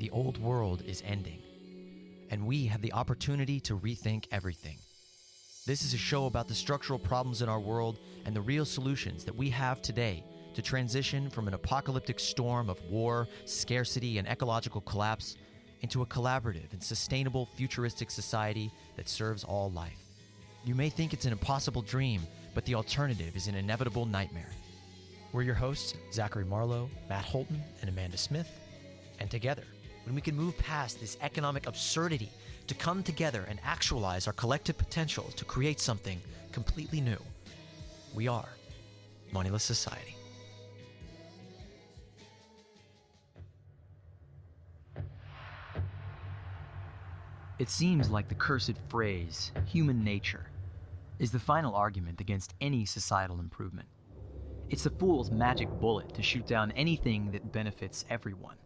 the old world is ending, and we have the opportunity to rethink everything. This is a show about the structural problems in our world and the real solutions that we have today to transition from an apocalyptic storm of war, scarcity, and ecological collapse into a collaborative and sustainable futuristic society that serves all life. You may think it's an impossible dream, but the alternative is an inevitable nightmare. We're your hosts, Zachary Marlowe, Matt Holton, and Amanda Smith. And together, when we can move past this economic absurdity to come together and actualize our collective potential to create something completely new, we are Moneyless Society. It seems like the cursed phrase, human nature, is the final argument against any societal improvement. It's the fool's magic bullet to shoot down anything that benefits everyone.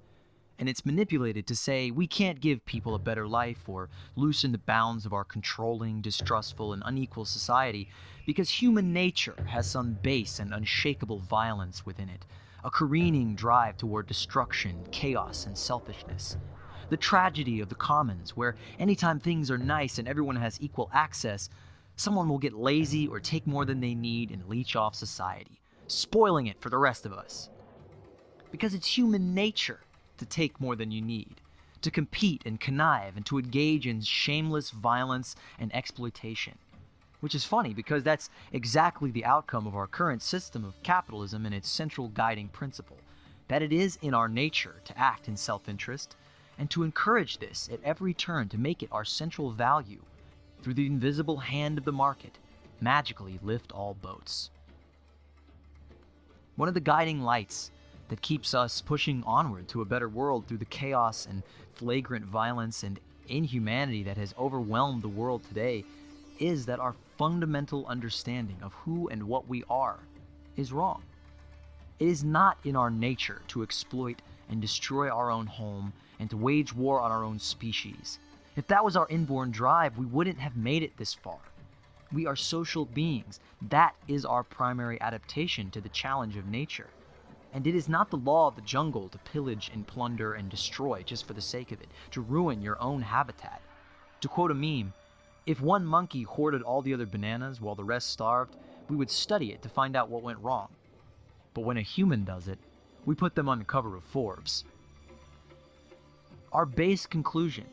And it's manipulated to say we can't give people a better life or loosen the bounds of our controlling, distrustful, and unequal society because human nature has some base and unshakable violence within it, a careening drive toward destruction, chaos, and selfishness. The tragedy of the commons, where anytime things are nice and everyone has equal access, someone will get lazy or take more than they need and leech off society, spoiling it for the rest of us. Because it's human nature to take more than you need, to compete and connive, and to engage in shameless violence and exploitation. Which is funny because that's exactly the outcome of our current system of capitalism and its central guiding principle, that it is in our nature to act in self-interest, and to encourage this at every turn to make it our central value, through the invisible hand of the market, magically lift all boats. One of the guiding lights that keeps us pushing onward to a better world through the chaos and flagrant violence and inhumanity that has overwhelmed the world today is that our fundamental understanding of who and what we are is wrong. It is not in our nature to exploit and destroy our own home and to wage war on our own species. If that was our inborn drive, we wouldn't have made it this far. We are social beings. That is our primary adaptation to the challenge of nature. And it is not the law of the jungle to pillage and plunder and destroy just for the sake of it, to ruin your own habitat. To quote a meme, if one monkey hoarded all the other bananas while the rest starved, we would study it to find out what went wrong. But when a human does it, we put them on the cover of Forbes. Our base conclusion,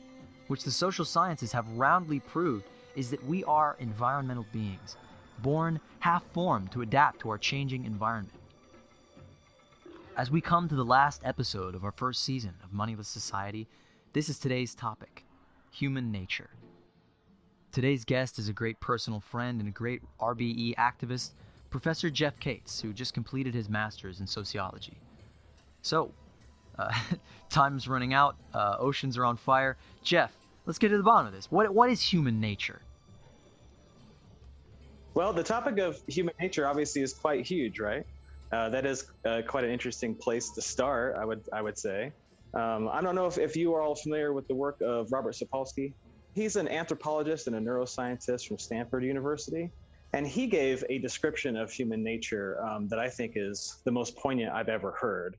which the social sciences have roundly proved, is that we are environmental beings, born half-formed to adapt to our changing environment. As we come to the last episode of our first season of Moneyless Society, this is today's topic, human nature. Today's guest is a great personal friend and a great RBE activist, Professor Jeff Cates, who just completed his master's in sociology. So, time's running out, oceans are on fire. Jeff, let's get to the bottom of this. What is human nature? Well, the topic of human nature obviously is quite huge, right? That is quite an interesting place to start, I would say. I don't know if you are all familiar with the work of Robert Sapolsky. He's an anthropologist and a neuroscientist from Stanford University. And he gave a description of human nature that I think is the most poignant I've ever heard.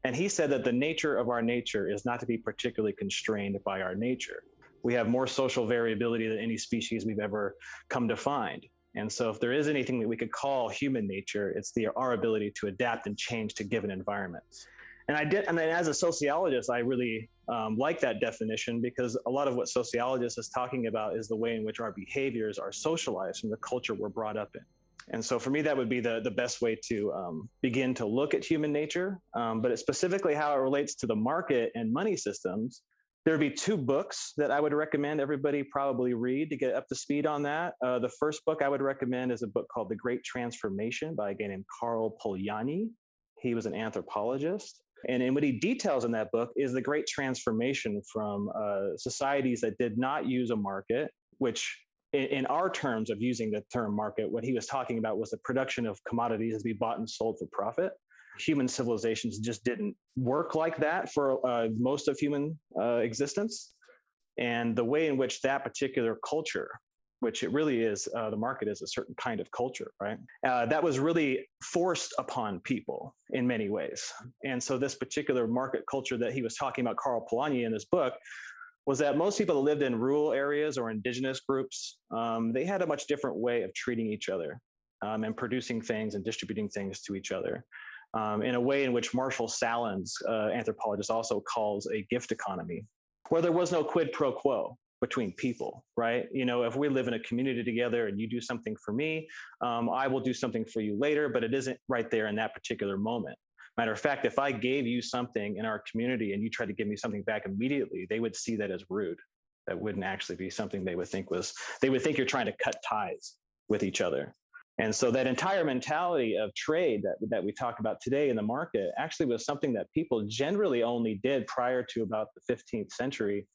And he said that the nature of our nature is not to be particularly constrained by our nature. We have more social variability than any species we've ever come to find. And so if there is anything that we could call human nature, it's our ability to adapt and change to given environments. And then as a sociologist, I really like that definition because a lot of what sociologists is talking about is the way in which our behaviors are socialized from the culture we're brought up in. And so for me, that would be the best way to begin to look at human nature, but it's specifically how it relates to the market and money systems. There'd be two books that I would recommend everybody probably read to get up to speed on that. The first book I would recommend is a book called The Great Transformation by a guy named Karl Polanyi. He was an anthropologist. And what he details in that book is the great transformation from societies that did not use a market, which in our terms of using the term market, what he was talking about was the production of commodities to be bought and sold for profit. Human civilizations just didn't work like that for most of human existence. And the way in which that particular culture which it really is. The market is a certain kind of culture, right? That was really forced upon people in many ways. And so this particular market culture that he was talking about, Karl Polanyi, in his book, was that most people that lived in rural areas or indigenous groups, they had a much different way of treating each other and producing things and distributing things to each other in a way in which Marshall Sahlins, anthropologist, also calls a gift economy, where there was no quid pro quo between people, right? If we live in a community together and you do something for me, I will do something for you later, but it isn't right there in that particular moment. Matter of fact, if I gave you something in our community and you tried to give me something back immediately, they would see that as rude. That wouldn't actually be something they would think you're trying to cut ties with each other. And so that entire mentality of trade that we talk about today in the market actually was something that people generally only did prior to about the 15th century,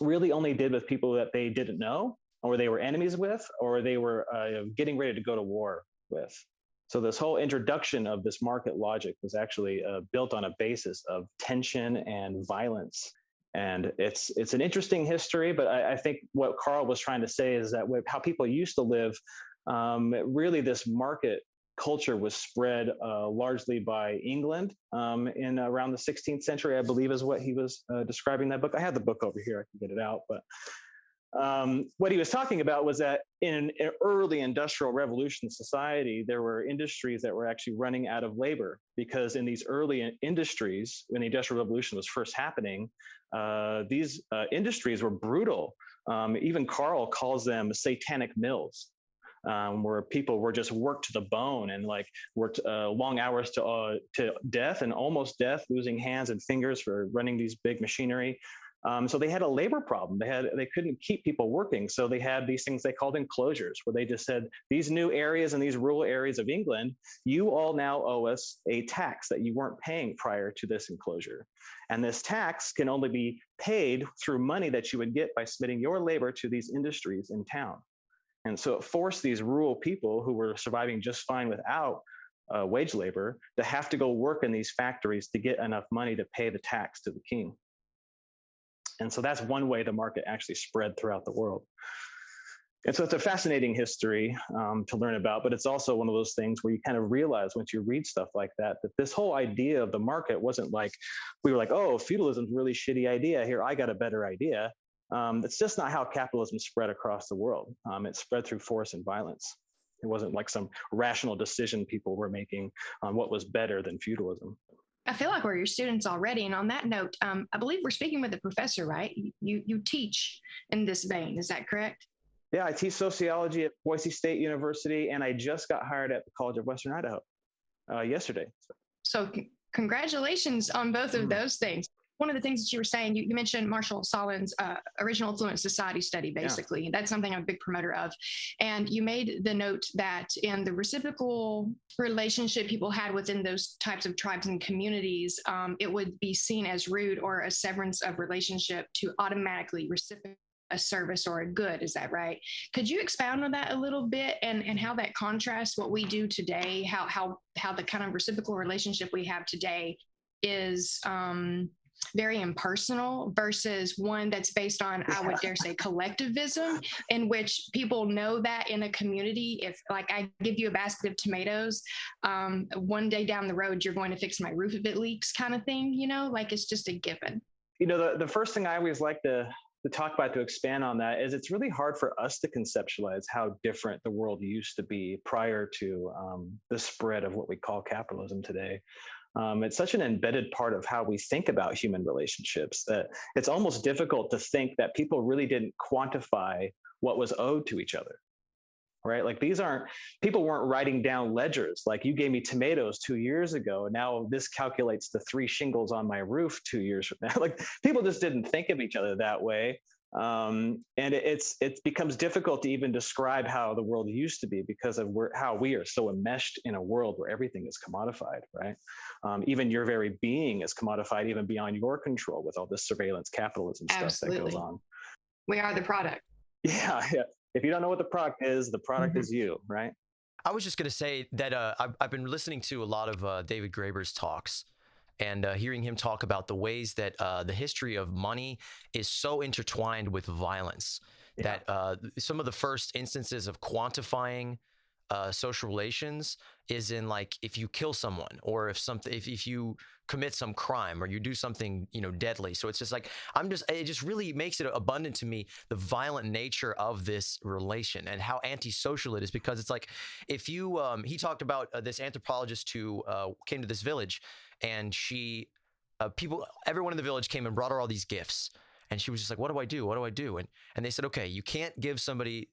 really only did with people that they didn't know, or they were enemies with, or they were getting ready to go to war with. So this whole introduction of this market logic was actually built on a basis of tension and violence. And it's an interesting history, but I think what Karl was trying to say is that how people used to live, really this market culture was spread largely by England in around the 16th century, I believe is what he was describing in that book. I have the book over here, I can get it out, but what he was talking about was that in an early industrial revolution society, there were industries that were actually running out of labor, because in these early industries, when the Industrial Revolution was first happening, these industries were brutal. Even Karl calls them satanic mills. Where people were just worked to the bone and worked long hours to death and almost death, losing hands and fingers for running these big machinery. So they had a labor problem. They couldn't keep people working. So they had these things they called enclosures, where they just said, these new areas and these rural areas of England, you all now owe us a tax that you weren't paying prior to this enclosure. And this tax can only be paid through money that you would get by submitting your labor to these industries in town. And so it forced these rural people who were surviving just fine without wage labor to have to go work in these factories to get enough money to pay the tax to the king. And so that's one way the market actually spread throughout the world. And so it's a fascinating history to learn about, but it's also one of those things where you kind of realize once you read stuff like that this whole idea of the market wasn't like, we were like, oh, feudalism's a really shitty idea. Here, I got a better idea. That's just not how capitalism spread across the world. It spread through force and violence. It wasn't like some rational decision people were making on what was better than feudalism. I feel like we're your students already. And on that note, I believe we're speaking with a professor, right? You teach in this vein. Is that correct? Yeah, I teach sociology at Boise State University, and I just got hired at the College of Western Idaho yesterday. So congratulations on both of those things. One of the things that you were saying, you mentioned Marshall Sahlins' Original Influence Society study, basically. Yeah. That's something I'm a big promoter of. And you made the note that in the reciprocal relationship people had within those types of tribes and communities, it would be seen as rude or a severance of relationship to automatically reciprocate a service or a good. Is that right? Could you expound on that a little bit and how that contrasts what we do today, how the kind of reciprocal relationship we have today is very impersonal versus one that's based on, I would dare say, collectivism, in which people know that in a community, if like I give you a basket of tomatoes, one day down the road, you're going to fix my roof if it leaks kind of thing, like it's just a given. The first thing I always like to talk about, to expand on that, is it's really hard for us to conceptualize how different the world used to be prior to the spread of what we call capitalism today. It's such an embedded part of how we think about human relationships that it's almost difficult to think that people really didn't quantify what was owed to each other, right? Like people weren't writing down ledgers. Like, you gave me tomatoes 2 years ago. Now this calculates the 3 shingles on my roof 2 years from now. Like, people just didn't think of each other that way. And it becomes difficult to even describe how the world used to be because of how we are so enmeshed in a world where everything is commodified, right? Even your very being is commodified, even beyond your control, with all this surveillance capitalism stuff that goes on. We are the product. Yeah. If you don't know what the product is is you, right? I was just going to say that I've been listening to a lot of David Graeber's talks, and hearing him talk about the ways that the history of money is so intertwined with violence, that some of the first instances of quantifying social relations is in, like, if you kill someone, or if you commit some crime, or you do something, deadly. So it's just like, it just really makes it abundant to me, the violent nature of this relation and how antisocial it is, because it's like, if you, he talked about this anthropologist who came to this village, and everyone in the village came and brought her all these gifts. And she was just like, what do I do? What do I do? And they said, okay, you can't give somebody,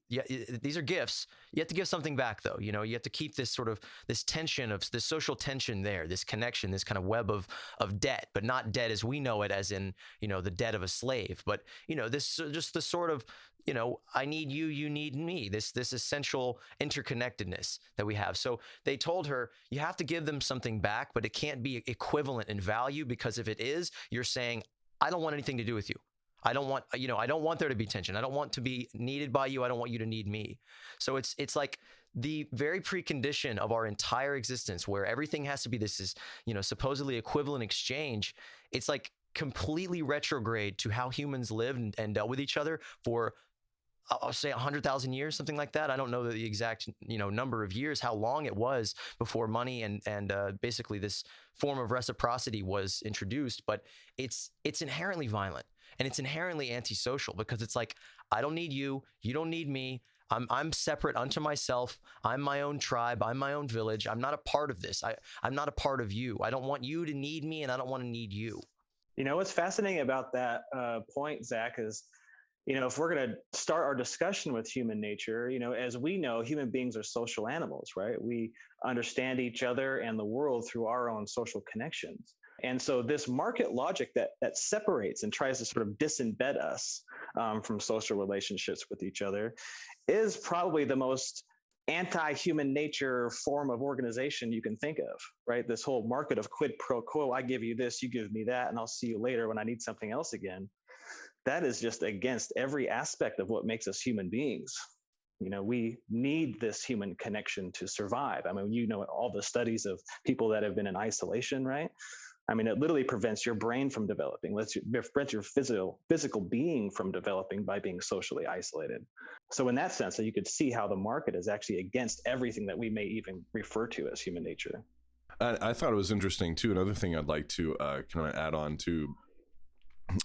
these are gifts. You have to give something back, though. You have to keep this sort of, this tension of this social tension there, this connection, this kind of web of debt, but not debt as we know it, as in, the debt of a slave. But, this just the sort of, I need you, you need me, this essential interconnectedness that we have. So they told her, you have to give them something back, but it can't be equivalent in value, because if it is, you're saying, I don't want anything to do with you. I don't want, I don't want there to be tension. I don't want to be needed by you. I don't want you to need me. So it's like the very precondition of our entire existence, where everything has to be this is, supposedly equivalent exchange. It's like completely retrograde to how humans lived and dealt with each other for, I'll say 100,000 years, something like that. I don't know the exact, number of years, how long it was before money and basically this form of reciprocity was introduced. But it's inherently violent, and it's inherently antisocial, because it's like, I don't need you. You don't need me. I'm separate unto myself. I'm my own tribe. I'm my own village. I'm not a part of this. I'm not a part of you. I don't want you to need me, and I don't want to need you. What's fascinating about that point, Zach, is, if we're going to start our discussion with human nature, as we know, human beings are social animals, right? We understand each other and the world through our own social connections. And so this market logic that separates and tries to sort of disembed us from social relationships with each other is probably the most anti-human nature form of organization you can think of, right? This whole market of quid pro quo, I give you this, you give me that, and I'll see you later when I need something else again. That is just against every aspect of what makes us human beings. We need this human connection to survive. I mean, all the studies of people that have been in isolation, right? I mean, it literally prevents your brain from developing, prevents your physical being from developing by being socially isolated. So in that sense, you could see how the market is actually against everything that we may even refer to as human nature. I thought it was interesting too. Another thing I'd like to kind of add on to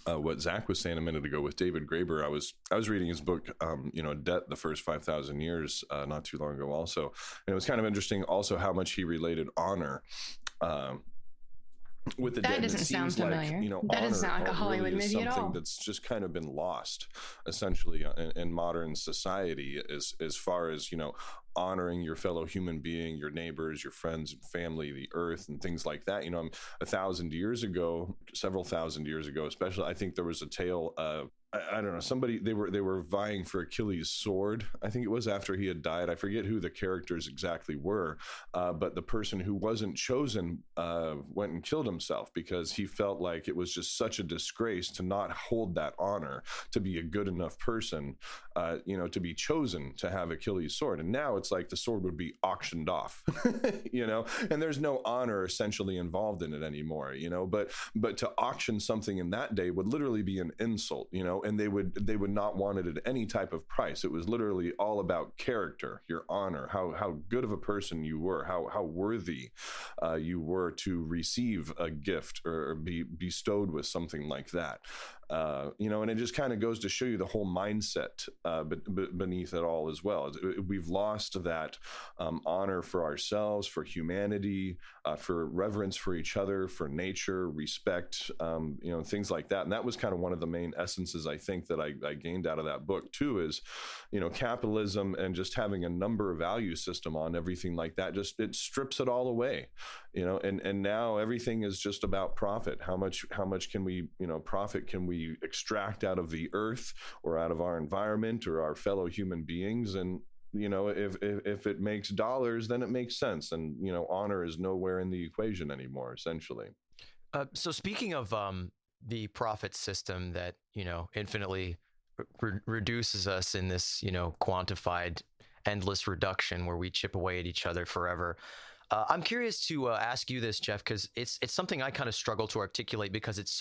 what Zach was saying a minute ago with David Graeber. I was reading his book, Debt, the First 5,000 Years, not too long ago also. And it was kind of interesting also how much he related honor with the debt. That doesn't sound familiar. That doesn't sound like a Hollywood movie at all. Something that's just kind of been lost, essentially, in modern society, as far as, honoring your fellow human being, your neighbors, your friends and family, the earth, and things like that. 1,000 years ago, several thousand years ago, especially, I think there was a tale of, I don't know, somebody, they were vying for Achilles' sword. I think it was after he had died. I forget who the characters exactly were, but the person who wasn't chosen went and killed himself because he felt like it was just such a disgrace to not hold that honor, to be a good enough person, to be chosen to have Achilles' sword. And now it's like the sword would be auctioned off, and there's no honor essentially involved in it anymore, but to auction something in that day would literally be an insult, and they would not want it at any type of price. It was literally all about character, your honor, how good of a person you were, how worthy you were to receive a gift or be bestowed with something like that. And it just kind of goes to show you the whole mindset beneath it all as well. We've lost that honor for ourselves, for humanity, for reverence for each other, for nature, respect, things like that. And that was kind of one of the main essences, I think, that I gained out of that book too, is, capitalism and just having a number value system on everything like that, it strips it all away, and now everything is just about profit. How much can we, profit can we extract out of the earth or out of our environment or our fellow human beings? And if it makes dollars, then it makes sense. And honor is nowhere in the equation anymore, essentially. So speaking of the profit system that infinitely reduces us in this quantified endless reduction where we chip away at each other forever. I'm curious to ask you this, Jeff, because it's something I kind of struggle to articulate because it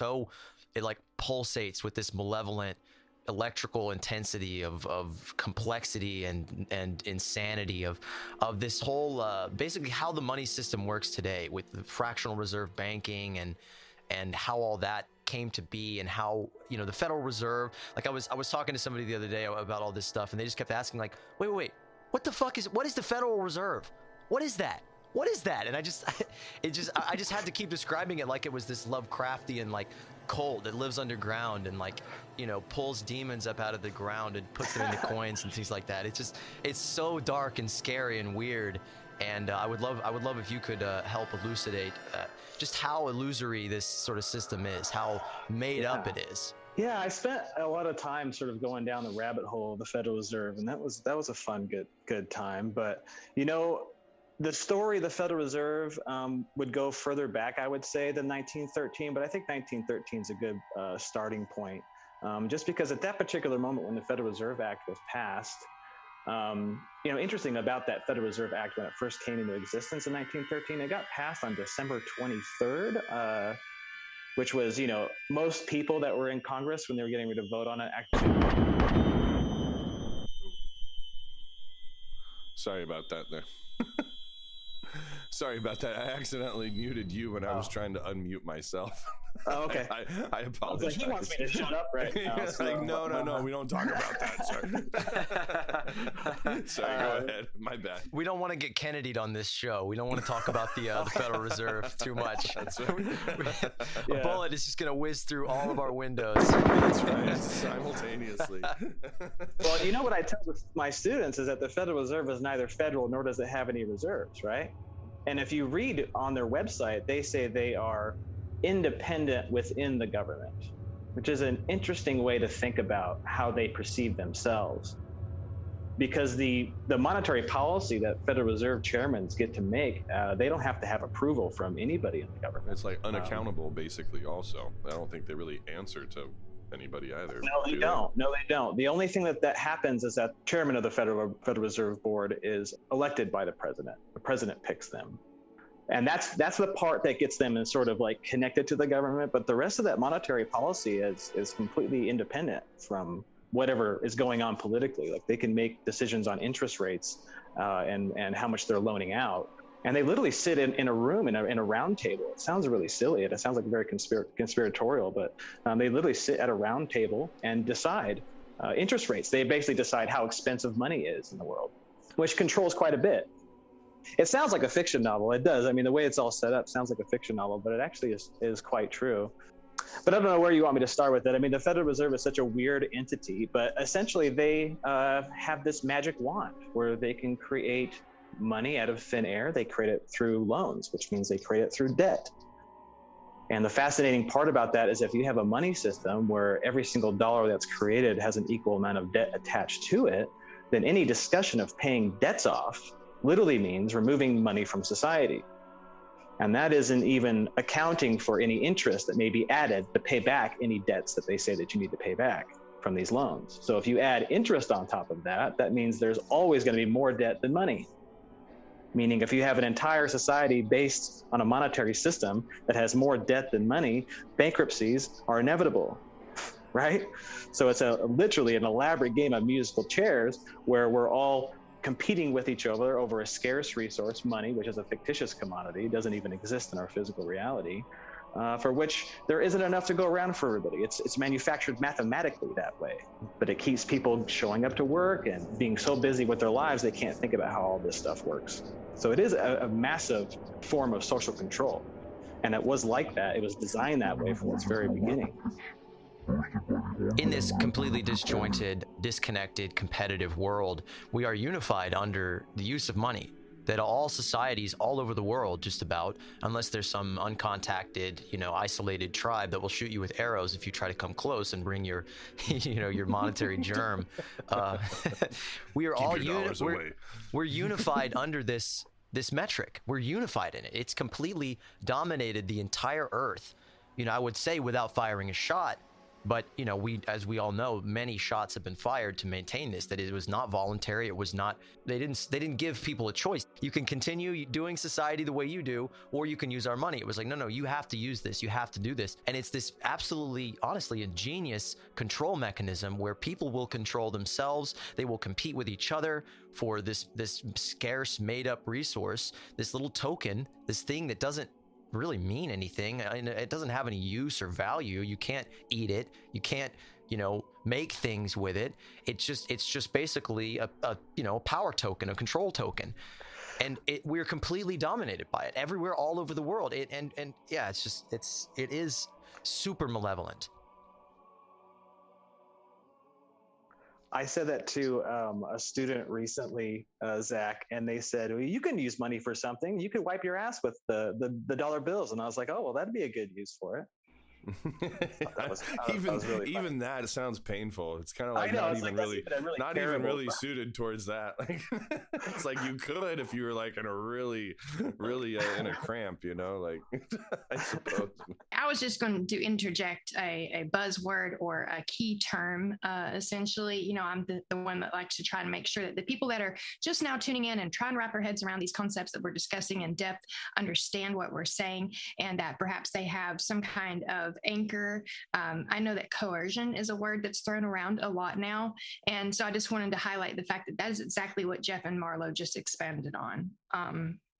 like pulsates with this malevolent electrical intensity of complexity and insanity of this whole basically how the money system works today with the fractional reserve banking and how all that came to be, and how, you know, the Federal Reserve, like I was talking to somebody the other day about all this stuff, and they just kept asking, like, wait, what is the Federal Reserve? What is that? And I just had to keep describing it like it was this Lovecraftian, like, cult that lives underground and, like, you know, pulls demons up out of the ground and puts them into coins and things like that. It's so dark and scary and weird. And I would love if you could help elucidate just how illusory this sort of system is, how made up it is. Yeah, I spent a lot of time sort of going down the rabbit hole of the Federal Reserve, and that was a fun, good time. But, you know, the story of the Federal Reserve would go further back, I would say, than 1913, but I think 1913 is a good starting point, just because at that particular moment when the Federal Reserve Act was passed, you know, interesting about that Federal Reserve Act when it first came into existence in 1913, it got passed on December 23rd, which was, you know, most people that were in Congress when they were getting ready to vote on it actually. Sorry about that there. Sorry about that. I accidentally muted you when I was trying to unmute myself. Oh, okay. I apologize. He wants me to shut up right now. So. Like, no, we don't talk about that. Sorry, go ahead. My bad. We don't want to get Kennedy'd on this show. We don't want to talk about the Federal Reserve too much. That's right. A bullet is just going to whiz through all of our windows. That's right. Simultaneously. Well, you know what I tell my students is that the Federal Reserve is neither federal nor does it have any reserves, right? And if you read on their website, they say they are independent within the government, which is an interesting way to think about how they perceive themselves. Because the monetary policy that Federal Reserve chairmen get to make, they don't have to have approval from anybody in the government. It's like unaccountable, basically, also. I don't think they really answer to anybody either. No, they don't. No, they don't. The only thing that happens is that chairman of the Federal Reserve Board is elected by the president. The president picks them. And that's the part that gets them sort of like connected to the government. But the rest of that monetary policy is completely independent from whatever is going on politically. Like they can make decisions on interest rates and how much they're loaning out. And they literally sit in a room in a round table. It sounds really silly. It sounds like very conspiratorial, but they literally sit at a round table and decide interest rates. They basically decide how expensive money is in the world, which controls quite a bit. It sounds like a fiction novel. It does. I mean, the way it's all set up sounds like a fiction novel, but it actually is quite true. But I don't know where you want me to start with it. I mean, the Federal Reserve is such a weird entity, but essentially they have this magic wand where they can create money out of thin air. They create it through loans, which means they create it through debt. And the fascinating part about that is if you have a money system where every single dollar that's created has an equal amount of debt attached to it, then any discussion of paying debts off literally means removing money from society. And that isn't even accounting for any interest that may be added to pay back any debts that they say that you need to pay back from these loans. So if you add interest on top of that, that means there's always going to be more debt than money. Meaning if you have an entire society based on a monetary system that has more debt than money, bankruptcies are inevitable, right? So it's literally an elaborate game of musical chairs where we're all competing with each other over a scarce resource, money, which is a fictitious commodity, doesn't even exist in our physical reality, for which there isn't enough to go around for everybody. It's manufactured mathematically that way, but it keeps people showing up to work and being so busy with their lives they can't think about how all this stuff works. So it is a massive form of social control, and it was like that. It was designed that way from its very beginning. In this completely disjointed, disconnected, competitive world, we are unified under the use of money. That all societies all over the world, just about, unless there's some uncontacted, isolated tribe that will shoot you with arrows if you try to come close and bring your, your monetary germ. We are all we're unified under this metric. We're unified in it. It's completely dominated the entire earth. I would say without firing a shot, But, as we all know, many shots have been fired to maintain this, that it was not voluntary. It was not, they didn't give people a choice. You can continue doing society the way you do, or you can use our money. It was like, no, you have to use this. You have to do this. And it's this absolutely, honestly, ingenious control mechanism where people will control themselves. They will compete with each other for this scarce made up resource, this little token, this thing that doesn't really mean anything. It doesn't have any use or value. You can't eat it. You can't, make things with it. It's just basically a power token, a control token. And we're completely dominated by it everywhere, all over the world. It is super malevolent. I said that to a student recently, Zach, and they said, well, you can use money for something. You could wipe your ass with the dollar bills. And I was like, oh, well, that'd be a good use for it. Even that, it sounds painful. It's kind of like not even really suited towards that. Like, it's like you could if you were like in a really in a cramp, like I suppose. I was just going to interject a buzzword or a key term. Essentially, I'm the one that likes to try and make sure that the people that are just now tuning in and trying to wrap their heads around these concepts that we're discussing in depth understand what we're saying, and that perhaps they have some kind of anchor. I know that coercion is a word that's thrown around a lot now. And so I just wanted to highlight the fact that is exactly what Jeff and Marlo just expanded on.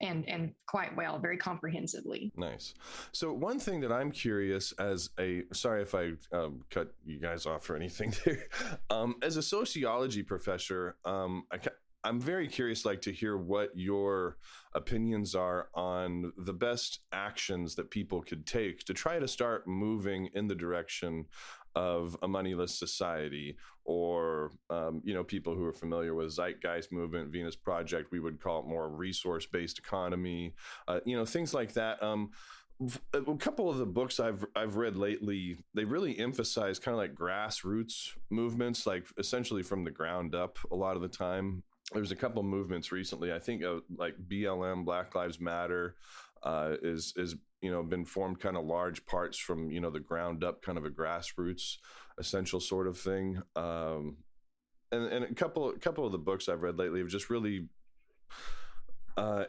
And quite well, very comprehensively. Nice. So one thing that I'm curious sorry if I cut you guys off or anything there. As a sociology professor, I'm very curious, to hear what your opinions are on the best actions that people could take to try to start moving in the direction of a moneyless society, or, people who are familiar with Zeitgeist movement, Venus Project, we would call it more resource-based economy, things like that. A couple of the books I've read lately, they really emphasize kind of like grassroots movements, like essentially from the ground up a lot of the time. There's a couple movements recently, I think, like BLM, Black Lives Matter, is been formed kind of large parts from the ground up, kind of a grassroots essential sort of thing. And a couple of the books I've read lately have just really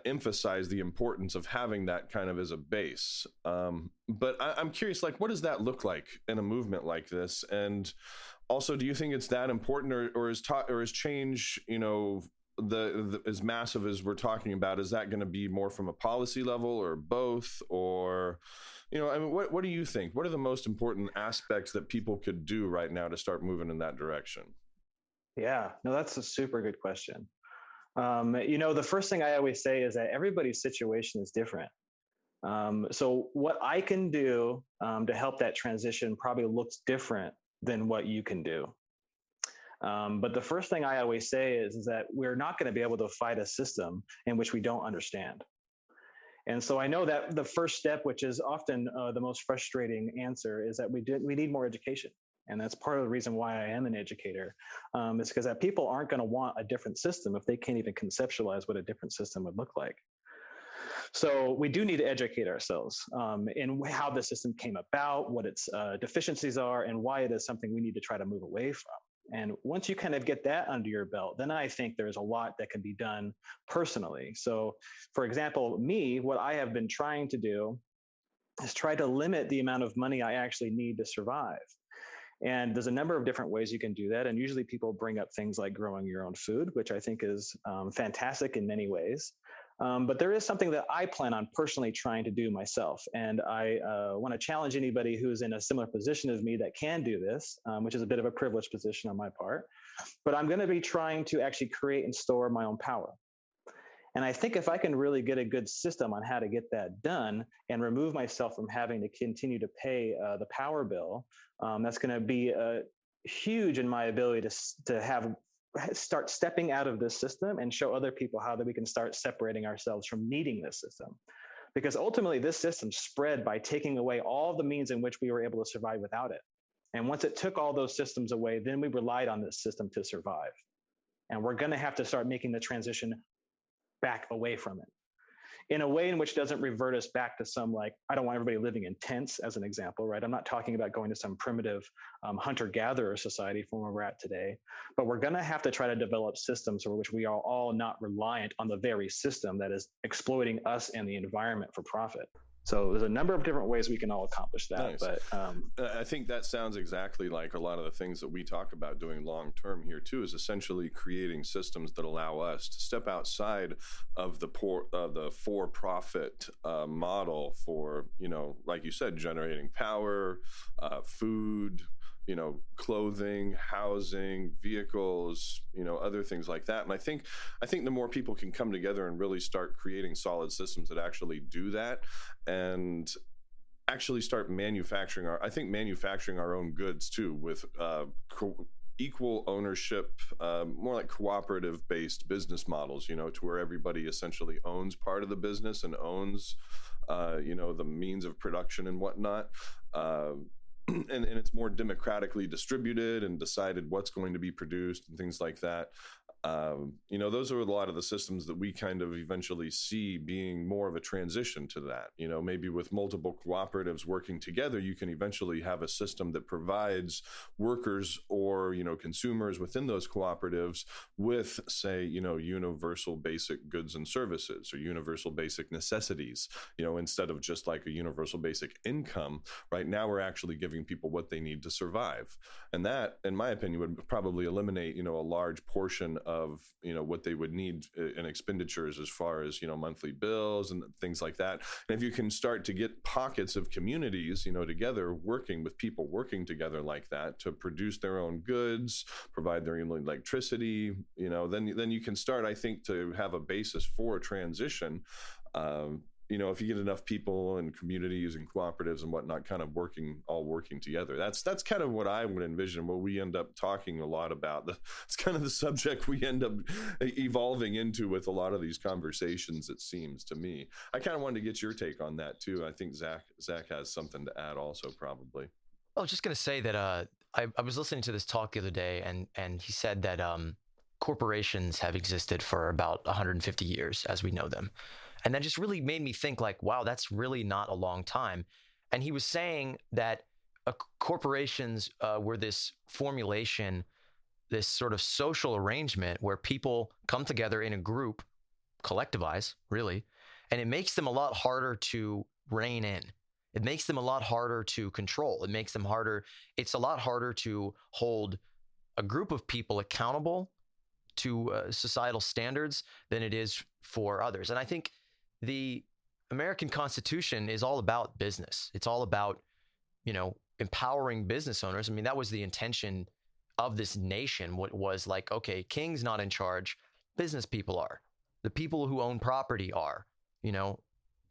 emphasized the importance of having that kind of as a base. But I'm curious, what does that look like in a movement like this? And also, do you think it's that important, or is change, as massive as we're talking about, is that going to be more from a policy level or both? Or, what do you think? What are the most important aspects that people could do right now to start moving in that direction? Yeah, no, that's a super good question. The first thing I always say is that everybody's situation is different. So what I can do to help that transition probably looks different than what you can do. But the first thing I always say is that we're not going to be able to fight a system in which we don't understand. And so I know that the first step, which is often the most frustrating answer, is that we need more education. And that's part of the reason why I am an educator, is because that people aren't going to want a different system if they can't even conceptualize what a different system would look like. So we do need to educate ourselves in how the system came about, what its deficiencies are, and why it is something we need to try to move away from. And once you kind of get that under your belt, then I think there's a lot that can be done personally. So, for example, what I have been trying to do is try to limit the amount of money I actually need to survive. And there's a number of different ways you can do that. And usually people bring up things like growing your own food, which I think is fantastic in many ways. But there is something that I plan on personally trying to do myself. And I want to challenge anybody who's in a similar position as me that can do this, which is a bit of a privileged position on my part. But I'm going to be trying to actually create and store my own power. And I think if I can really get a good system on how to get that done and remove myself from having to continue to pay the power bill, that's going to be huge in my ability to start stepping out of this system and show other people how that we can start separating ourselves from needing this system. Because ultimately, this system spread by taking away all the means in which we were able to survive without it. And once it took all those systems away, then we relied on this system to survive. And we're going to have to start making the transition back away from it. in a way in which doesn't revert us back to some, like, I don't want everybody living in tents as an example, right? I'm not talking about going to some primitive hunter-gatherer society from where we're at today, but we're going to have to try to develop systems for which we are all not reliant on the very system that is exploiting us and the environment for profit. So there's a number of different ways we can all accomplish that. Nice. But I think that sounds exactly like a lot of the things that we talk about doing long term here too, is essentially creating systems that allow us to step outside of the for-profit model for, like you said, generating power, food, clothing, housing, vehicles, other things like that. And I think the more people can come together and really start creating solid systems that actually do that, and actually start manufacturing our own goods too, with equal ownership, more like cooperative based business models, to where everybody essentially owns part of the business and owns, the means of production and whatnot. And it's more democratically distributed and decided what's going to be produced and things like that. Those are a lot of the systems that we kind of eventually see being more of a transition to that. Maybe with multiple cooperatives working together, you can eventually have a system that provides workers or, consumers within those cooperatives with, say, universal basic goods and services or universal basic necessities, instead of just like a universal basic income. Right now, we're actually giving people what they need to survive. And that, in my opinion, would probably eliminate, a large portion of what they would need in expenditures as far as monthly bills and things like that. And if you can start to get pockets of communities together, working with people working together like that to produce their own goods, provide their own electricity, then you can start, I think, to have a basis for a transition. If you get enough people and communities and cooperatives and whatnot kind of working together, that's kind of what I would envision, what we end up talking a lot about. It's kind of the subject we end up evolving into with a lot of these conversations, it seems to me. I kind of wanted to get your take on that too. I think Zach has something to add also, probably. I was just going to say that I was listening to this talk the other day, and he said that corporations have existed for about 150 years as we know them. And that just really made me think, like, wow, that's really not a long time. And he was saying that corporations were this formulation, this sort of social arrangement where people come together in a group, collectivize, really, and it makes them a lot harder to rein in. It makes them a lot harder to control. It makes them harder. It's a lot harder to hold a group of people accountable to societal standards than it is for others. And I think the American Constitution is all about business. It's all about, empowering business owners. I mean, that was the intention of this nation. What was like, okay, king's not in charge, business people are. The people who own property are,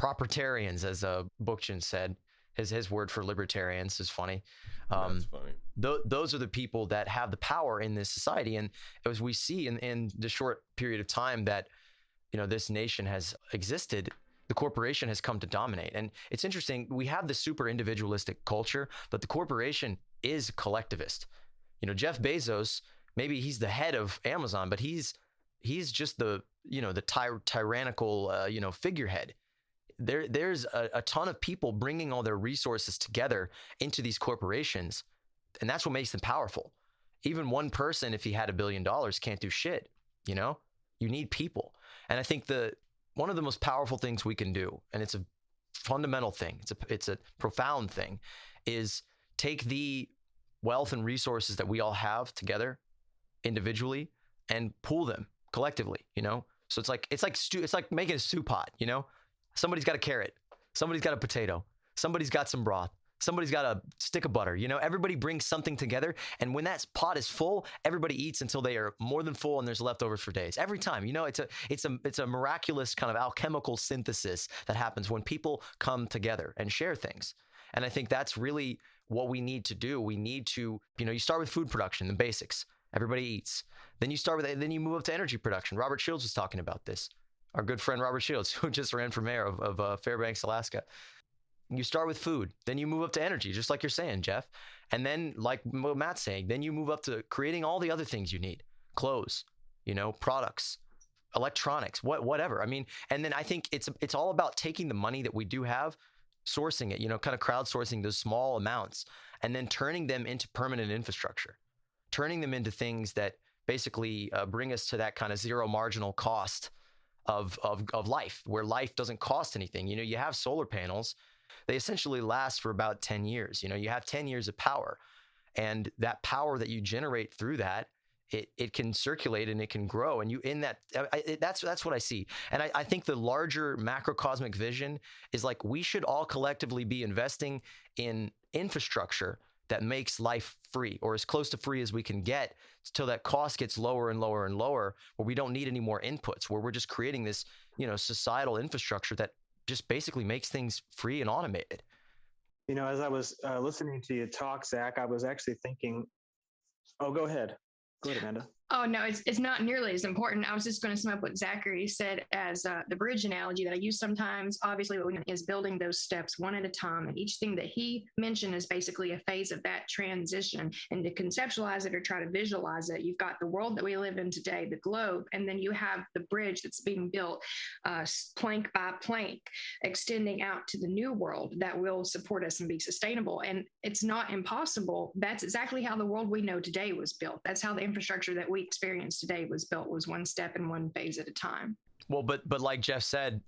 propertarians, as Bookchin said. His word for libertarians is funny. That's funny. Those are the people that have the power in this society. And as we see in the short period of time that this nation has existed, the corporation has come to dominate. And it's interesting, we have this super individualistic culture, but the corporation is collectivist. Jeff Bezos, maybe he's the head of Amazon, but he's just the tyrannical figurehead. There's a ton of people bringing all their resources together into these corporations, and that's what makes them powerful. Even one person, if he had $1 billion, can't do shit. You need people. And I think one of the most powerful things we can do, and it's a fundamental thing, it's a profound thing, is take the wealth and resources that we all have together individually and pool them collectively. So it's like making a stew pot. Somebody's got a carrot, somebody's got a potato, somebody's got some broth, somebody's got a stick of butter. Everybody brings something together, and when that pot is full, everybody eats until they are more than full, and there's leftovers for days. Every time, it's a miraculous kind of alchemical synthesis that happens when people come together and share things. And I think that's really what we need to do. We need to, you start with food production, the basics. Everybody eats. Then you move up to energy production. Robert Shields was talking about this. Our good friend Robert Shields, who just ran for mayor of Fairbanks, Alaska. You start with food, then you move up to energy, just like you're saying, Jeff. And then, like what Matt's saying, then you move up to creating all the other things you need. Clothes, products, electronics, whatever. I mean, and then I think it's all about taking the money that we do have, sourcing it, kind of crowdsourcing those small amounts, and then turning them into permanent infrastructure, turning them into things that basically bring us to that kind of zero marginal cost of life, where life doesn't cost anything. You have solar panels, they essentially last for about 10 years. You have 10 years of power, and that power that you generate through that, it can circulate and it can grow. And that's what I see. And I think the larger macrocosmic vision is like, we should all collectively be investing in infrastructure that makes life free, or as close to free as we can get, till that cost gets lower and lower and lower, where we don't need any more inputs, where we're just creating this, societal infrastructure that just basically makes things free and automated. As I was listening to you talk, Zach, I was actually thinking, oh, go ahead. Go ahead, Amanda. Oh, no, it's not nearly as important. I was just going to sum up what Zachary said as the bridge analogy that I use sometimes. Obviously, what we is building those steps one at a time. And each thing that he mentioned is basically a phase of that transition. And to conceptualize it or try to visualize it, you've got the world that we live in today, the globe, and then you have the bridge that's being built plank by plank, extending out to the new world that will support us and be sustainable. And it's not impossible. That's exactly how the world we know today was built. That's how the infrastructure that we experience today was built, was one step and one phase at a time. Well, but like Jeff said,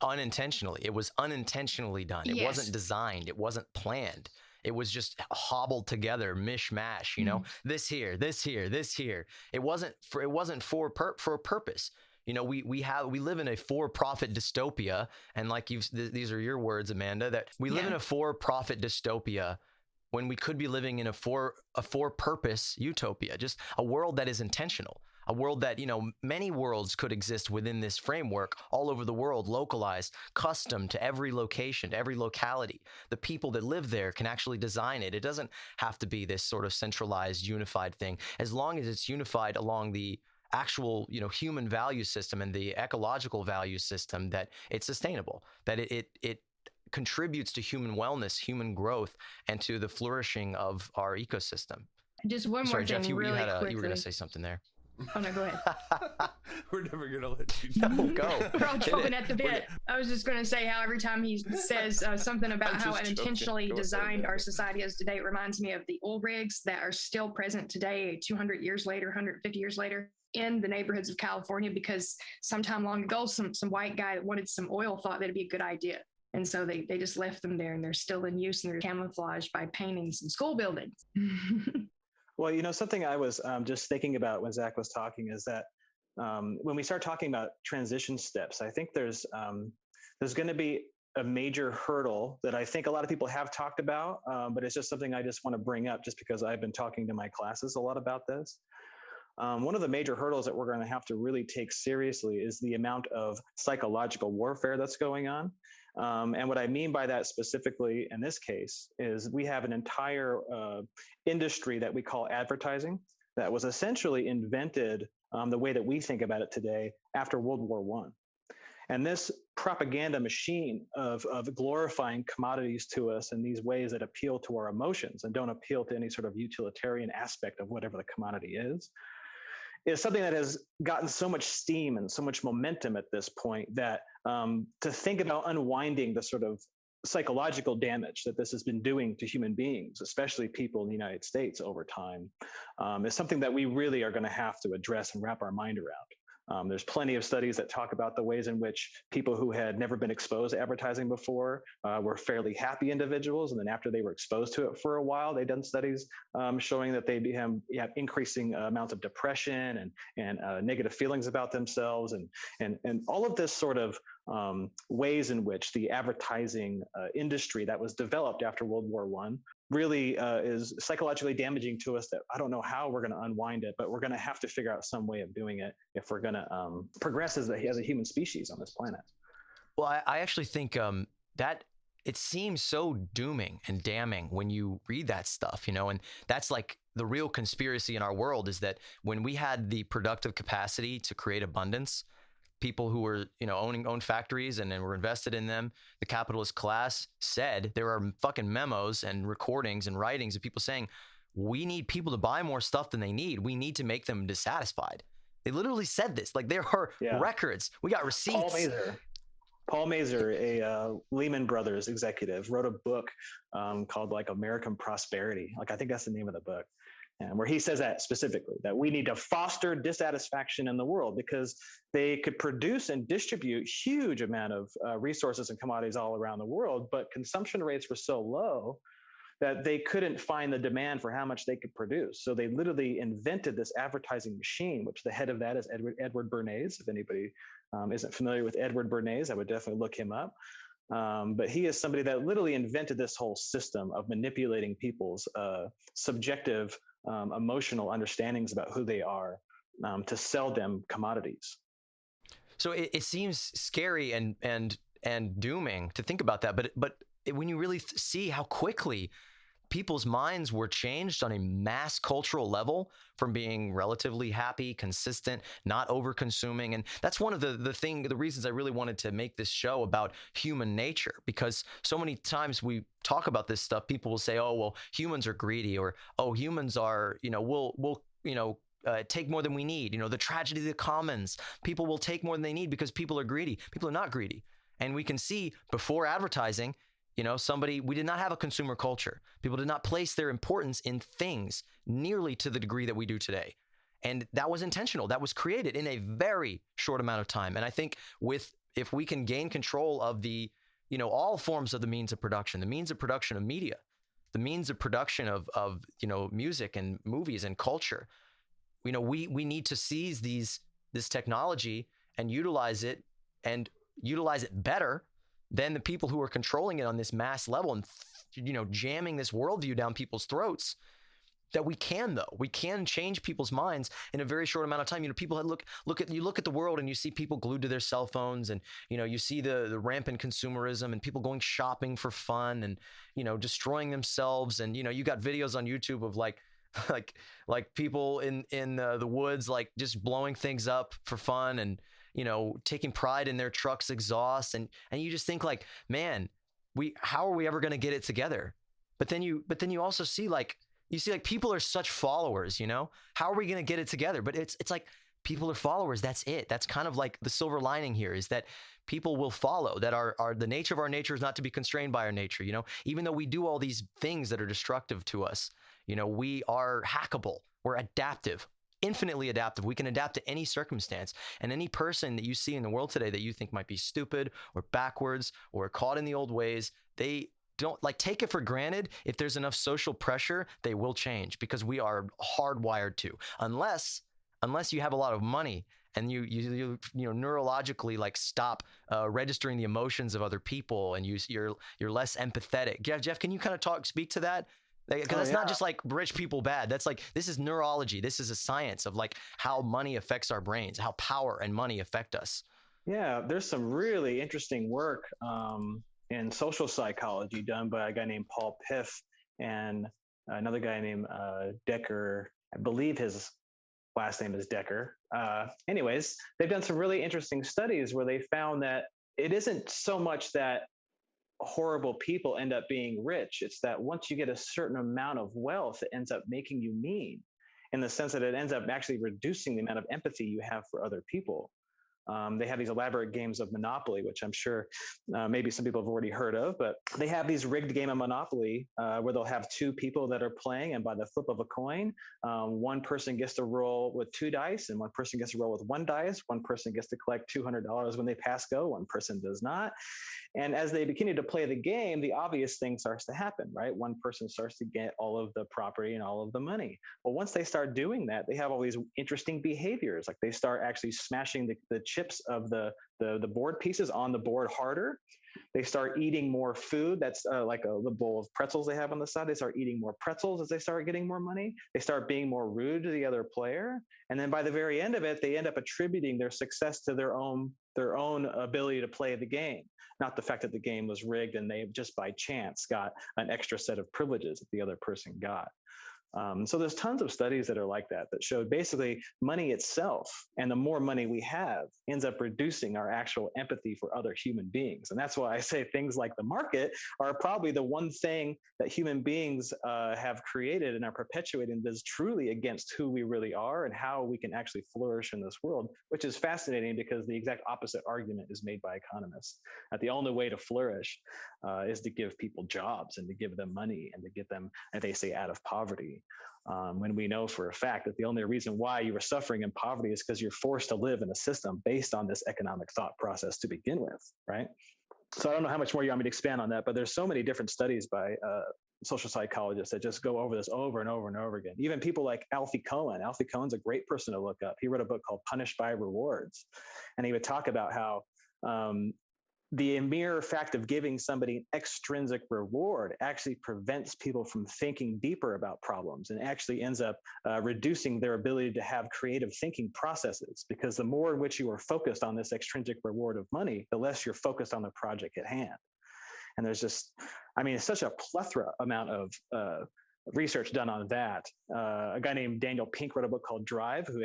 unintentionally, it was unintentionally done. It wasn't designed. It wasn't planned. It was just hobbled together, mishmash, this here, this here, this here. It wasn't for a purpose. We live in a for-profit dystopia, and like these are your words, Amanda, that we live in a for-profit dystopia when we could be living in a for-purpose utopia, just a world that is intentional, a world that, many worlds could exist within this framework all over the world, localized, custom to every location, to every locality. The people that live there can actually design it. It doesn't have to be this sort of centralized, unified thing, as long as it's unified along the actual, human value system and the ecological value system, that it's sustainable, that it contributes to human wellness, human growth, and to the flourishing of our ecosystem. Just one more Sorry, thing, Jeff, you really quickly. you were going to say something there. Oh, no, go ahead. We're never going to let you No, go. We're all chomping at the bit. I was just going to say how every time he says something about how unintentionally designed our society is today, it reminds me of the oil rigs that are still present today, 200 years later, 150 years later, in the neighborhoods of California, because sometime long ago, some white guy that wanted some oil thought that'd be a good idea. And so they just left them there, and they're still in use, and they're camouflaged by paintings and school buildings. Well, something I was just thinking about when Zach was talking is that when we start talking about transition steps, I think there's going to be a major hurdle that I think a lot of people have talked about, but it's just something I just want to bring up just because I've been talking to my classes a lot about this. One of the major hurdles that we're going to have to really take seriously is the amount of psychological warfare that's going on. And what I mean by that specifically in this case is we have an entire industry that we call advertising that was essentially invented the way that we think about it today after World War I. And this propaganda machine of glorifying commodities to us in these ways that appeal to our emotions and don't appeal to any sort of utilitarian aspect of whatever the commodity is something that has gotten so much steam and so much momentum at this point that to think about unwinding the sort of psychological damage that this has been doing to human beings, especially people in the United States over time, is something that we really are going to have to address and wrap our mind around. There's plenty of studies that talk about the ways in which people who had never been exposed to advertising before were fairly happy individuals. And then after they were exposed to it for a while, they've done studies showing that they have increasing amounts of depression and negative feelings about themselves. And all of this sort of ways in which the advertising industry that was developed after World War I really is psychologically damaging to us, that I don't know how we're going to unwind it, but we're going to have to figure out some way of doing it if we're going to progress as a human species on this planet. Well, I actually think that it seems so dooming and damning when you read that stuff, and that's like the real conspiracy in our world, is that when we had the productive capacity to create abundance, people who were, own factories and then were invested in them, the capitalist class said, there are fucking memos and recordings and writings of people saying, we need people to buy more stuff than they need. We need to make them dissatisfied. They literally said this. Like, there are records. We got receipts. Paul Mazur, a Lehman Brothers executive, wrote a book called like American Prosperity. Like, I think that's the name of the book. And where he says that specifically, that we need to foster dissatisfaction in the world because they could produce and distribute huge amount of resources and commodities all around the world, but consumption rates were so low that they couldn't find the demand for how much they could produce. So they literally invented this advertising machine, which the head of that is Edward Bernays. If anybody isn't familiar with Edward Bernays, I would definitely look him up. But he is somebody that literally invented this whole system of manipulating people's subjective emotional understandings about who they are to sell them commodities. So it seems scary and dooming to think about that, but when you really see how quickly people's minds were changed on a mass cultural level from being relatively happy, consistent, not over consuming. And that's one of the reasons I really wanted to make this show about human nature, because so many times we talk about this stuff, people will say, oh, well, humans are greedy, or, oh, humans are, we'll take more than we need. The tragedy of the commons, people will take more than they need because people are greedy. People are not greedy. And we can see before advertising, we did not have a consumer culture. People did not place their importance in things nearly to the degree that we do today. And that was intentional. That was created in a very short amount of time. And I think if we can gain control of all forms of the means of production, the means of production of media, the means of production of music and movies and culture, we need to seize this technology and utilize it better than the people who are controlling it on this mass level and, jamming this worldview down people's throats. That we can change people's minds in a very short amount of time. People look at the world and you see people glued to their cell phones, and, you see the rampant consumerism and people going shopping for fun and, destroying themselves. And, you got videos on YouTube of like people in the woods, like just blowing things up for fun and, taking pride in their truck's exhaust. And you just think like, man, how are we ever going to get it together? But then you also see like people are such followers, how are we going to get it together? But it's like people are followers. That's it. That's kind of like the silver lining here, is that people will follow, that the nature of our nature is not to be constrained by our nature. Even though we do all these things that are destructive to us, we are hackable. We're adaptive. Infinitely adaptive. We can adapt to any circumstance. And any person that you see in the world today that you think might be stupid or backwards or caught in the old ways, they don't take it for granted. If there's enough social pressure, they will change, because we are hardwired to, unless you have a lot of money and you neurologically stop registering the emotions of other people, and you're less empathetic. Jeff, can you kind of speak to that? Because it's not just like rich people bad. That's this is neurology. This is a science of how money affects our brains, how power and money affect us. Yeah, there's some really interesting work in social psychology done by a guy named Paul Piff and another guy named Decker. I believe his last name is Decker. Anyways, they've done some really interesting studies where they found that it isn't so much that horrible people end up being rich. It's that once you get a certain amount of wealth, it ends up making you mean, in the sense that it ends up actually reducing the amount of empathy you have for other people. They have these elaborate games of Monopoly, which I'm sure maybe some people have already heard of, but they have these rigged game of Monopoly where they'll have two people that are playing, and by the flip of a coin, one person gets to roll with 2 dice and one person gets to roll with 1 dice. One person gets to collect $200 when they pass go, one person does not. And as they continue to play the game, the obvious thing starts to happen, right? One person starts to get all of the property and all of the money. But once they start doing that, they have all these interesting behaviors. Like they start actually smashing the chips of the board pieces on the board harder. They start eating more food. That's like the bowl of pretzels they have on the side. They start eating more pretzels as they start getting more money. They start being more rude to the other player. And then by the very end of it, they end up attributing their success to their own ability to play the game, not the fact that the game was rigged and they just by chance got an extra set of privileges that the other person got. So there's tons of studies that are like that showed basically money itself, and the more money we have ends up reducing our actual empathy for other human beings. And that's why I say things like the market are probably the one thing that human beings have created and are perpetuating that is truly against who we really are and how we can actually flourish in this world, which is fascinating because the exact opposite argument is made by economists. That the only way to flourish is to give people jobs and to give them money and to get them, as they say, out of poverty. When we know for a fact that the only reason why you are suffering in poverty is because you're forced to live in a system based on this economic thought process to begin with, right? So I don't know how much more you want me to expand on that, but there's so many different studies by social psychologists that just go over this over and over and over again. Even people like Alfie Cohen. Alfie Cohen's a great person to look up. He wrote a book called Punished by Rewards. And he would talk about how the mere fact of giving somebody an extrinsic reward actually prevents people from thinking deeper about problems and actually ends up reducing their ability to have creative thinking processes, because the more in which you are focused on this extrinsic reward of money, the less you're focused on the project at hand. And there's just, I mean, it's such a plethora amount of research done on that. A guy named Daniel Pink wrote a book called Drive, who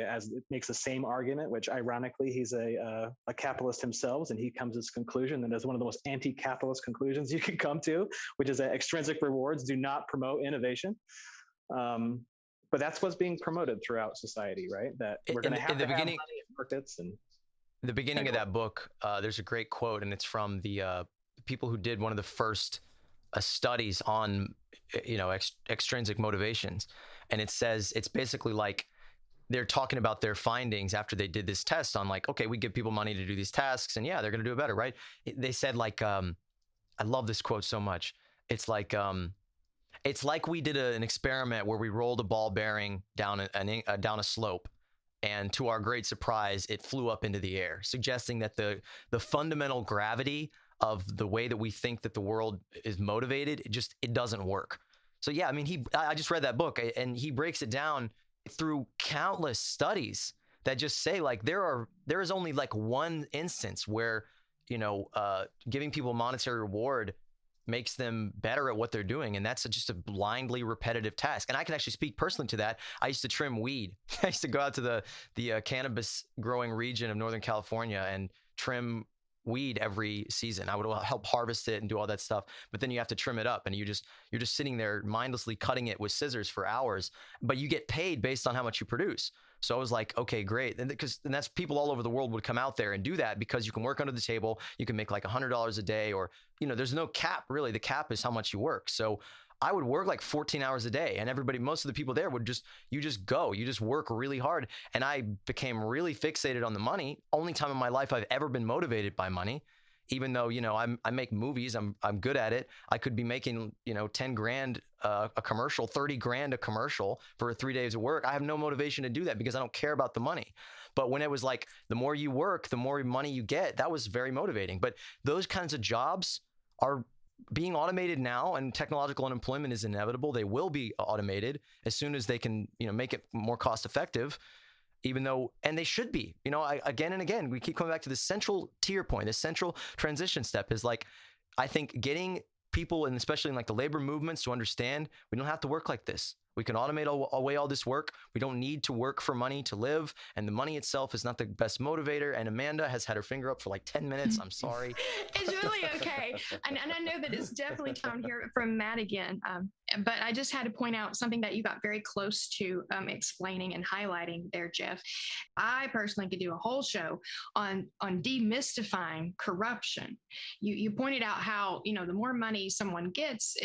makes the same argument, which ironically, he's a capitalist himself, and he comes to this conclusion that is one of the most anti-capitalist conclusions you can come to, which is that extrinsic rewards do not promote innovation. But that's what's being promoted throughout society, right? That we're going to have money in markets. And the beginning of that book, there's a great quote, and it's from the people who did one of the first studies on extrinsic motivations. And it says, it's basically like they're talking about their findings after they did this test on like, okay, we give people money to do these tasks and yeah, they're going to do it better, right? They said like, I love this quote so much. It's like we did an experiment where we rolled a ball bearing down a slope, and to our great surprise, it flew up into the air, suggesting that the fundamental gravity of the way that we think that the world is motivated, it doesn't work. So yeah, I mean, I just read that book, and he breaks it down through countless studies that just say like there is only like one instance where giving people monetary reward makes them better at what they're doing, and that's just a blindly repetitive task. And I can actually speak personally to that. I used to trim weed. I used to go out to the cannabis growing region of Northern California and trim weed every season. I would help harvest it and do all that stuff, but then you have to trim it up, and you're just sitting there mindlessly cutting it with scissors for hours, but you get paid based on how much you produce. So I was like, okay, great. And that's people all over the world would come out there and do that because you can work under the table. You can make like $100 a day, or, there's no cap really. The cap is how much you work. So I would work like 14 hours a day, and most of the people there would you just work really hard. And I became really fixated on the money. Only time in my life I've ever been motivated by money, even though, I make movies, I'm good at it. I could be making, 10 grand a commercial, 30 grand a commercial for 3 days of work. I have no motivation to do that because I don't care about the money. But when it was like, the more you work, the more money you get, that was very motivating. But those kinds of jobs are being automated now, and technological unemployment is inevitable. They will be automated as soon as they can, make it more cost effective, and they should be, again and again, we keep coming back to the central tier point. The central transition step is like, I think getting people, and especially in like the labor movements, to understand we don't have to work like this. We can automate away all this work. We don't need to work for money to live. And the money itself is not the best motivator. And Amanda has had her finger up for like 10 minutes. I'm sorry. It's really okay. And I know that it's definitely time to hear from Matt again. But I just had to point out something that you got very close to explaining and highlighting there, Jeff. I personally could do a whole show on demystifying corruption. You pointed out how, the more money someone gets,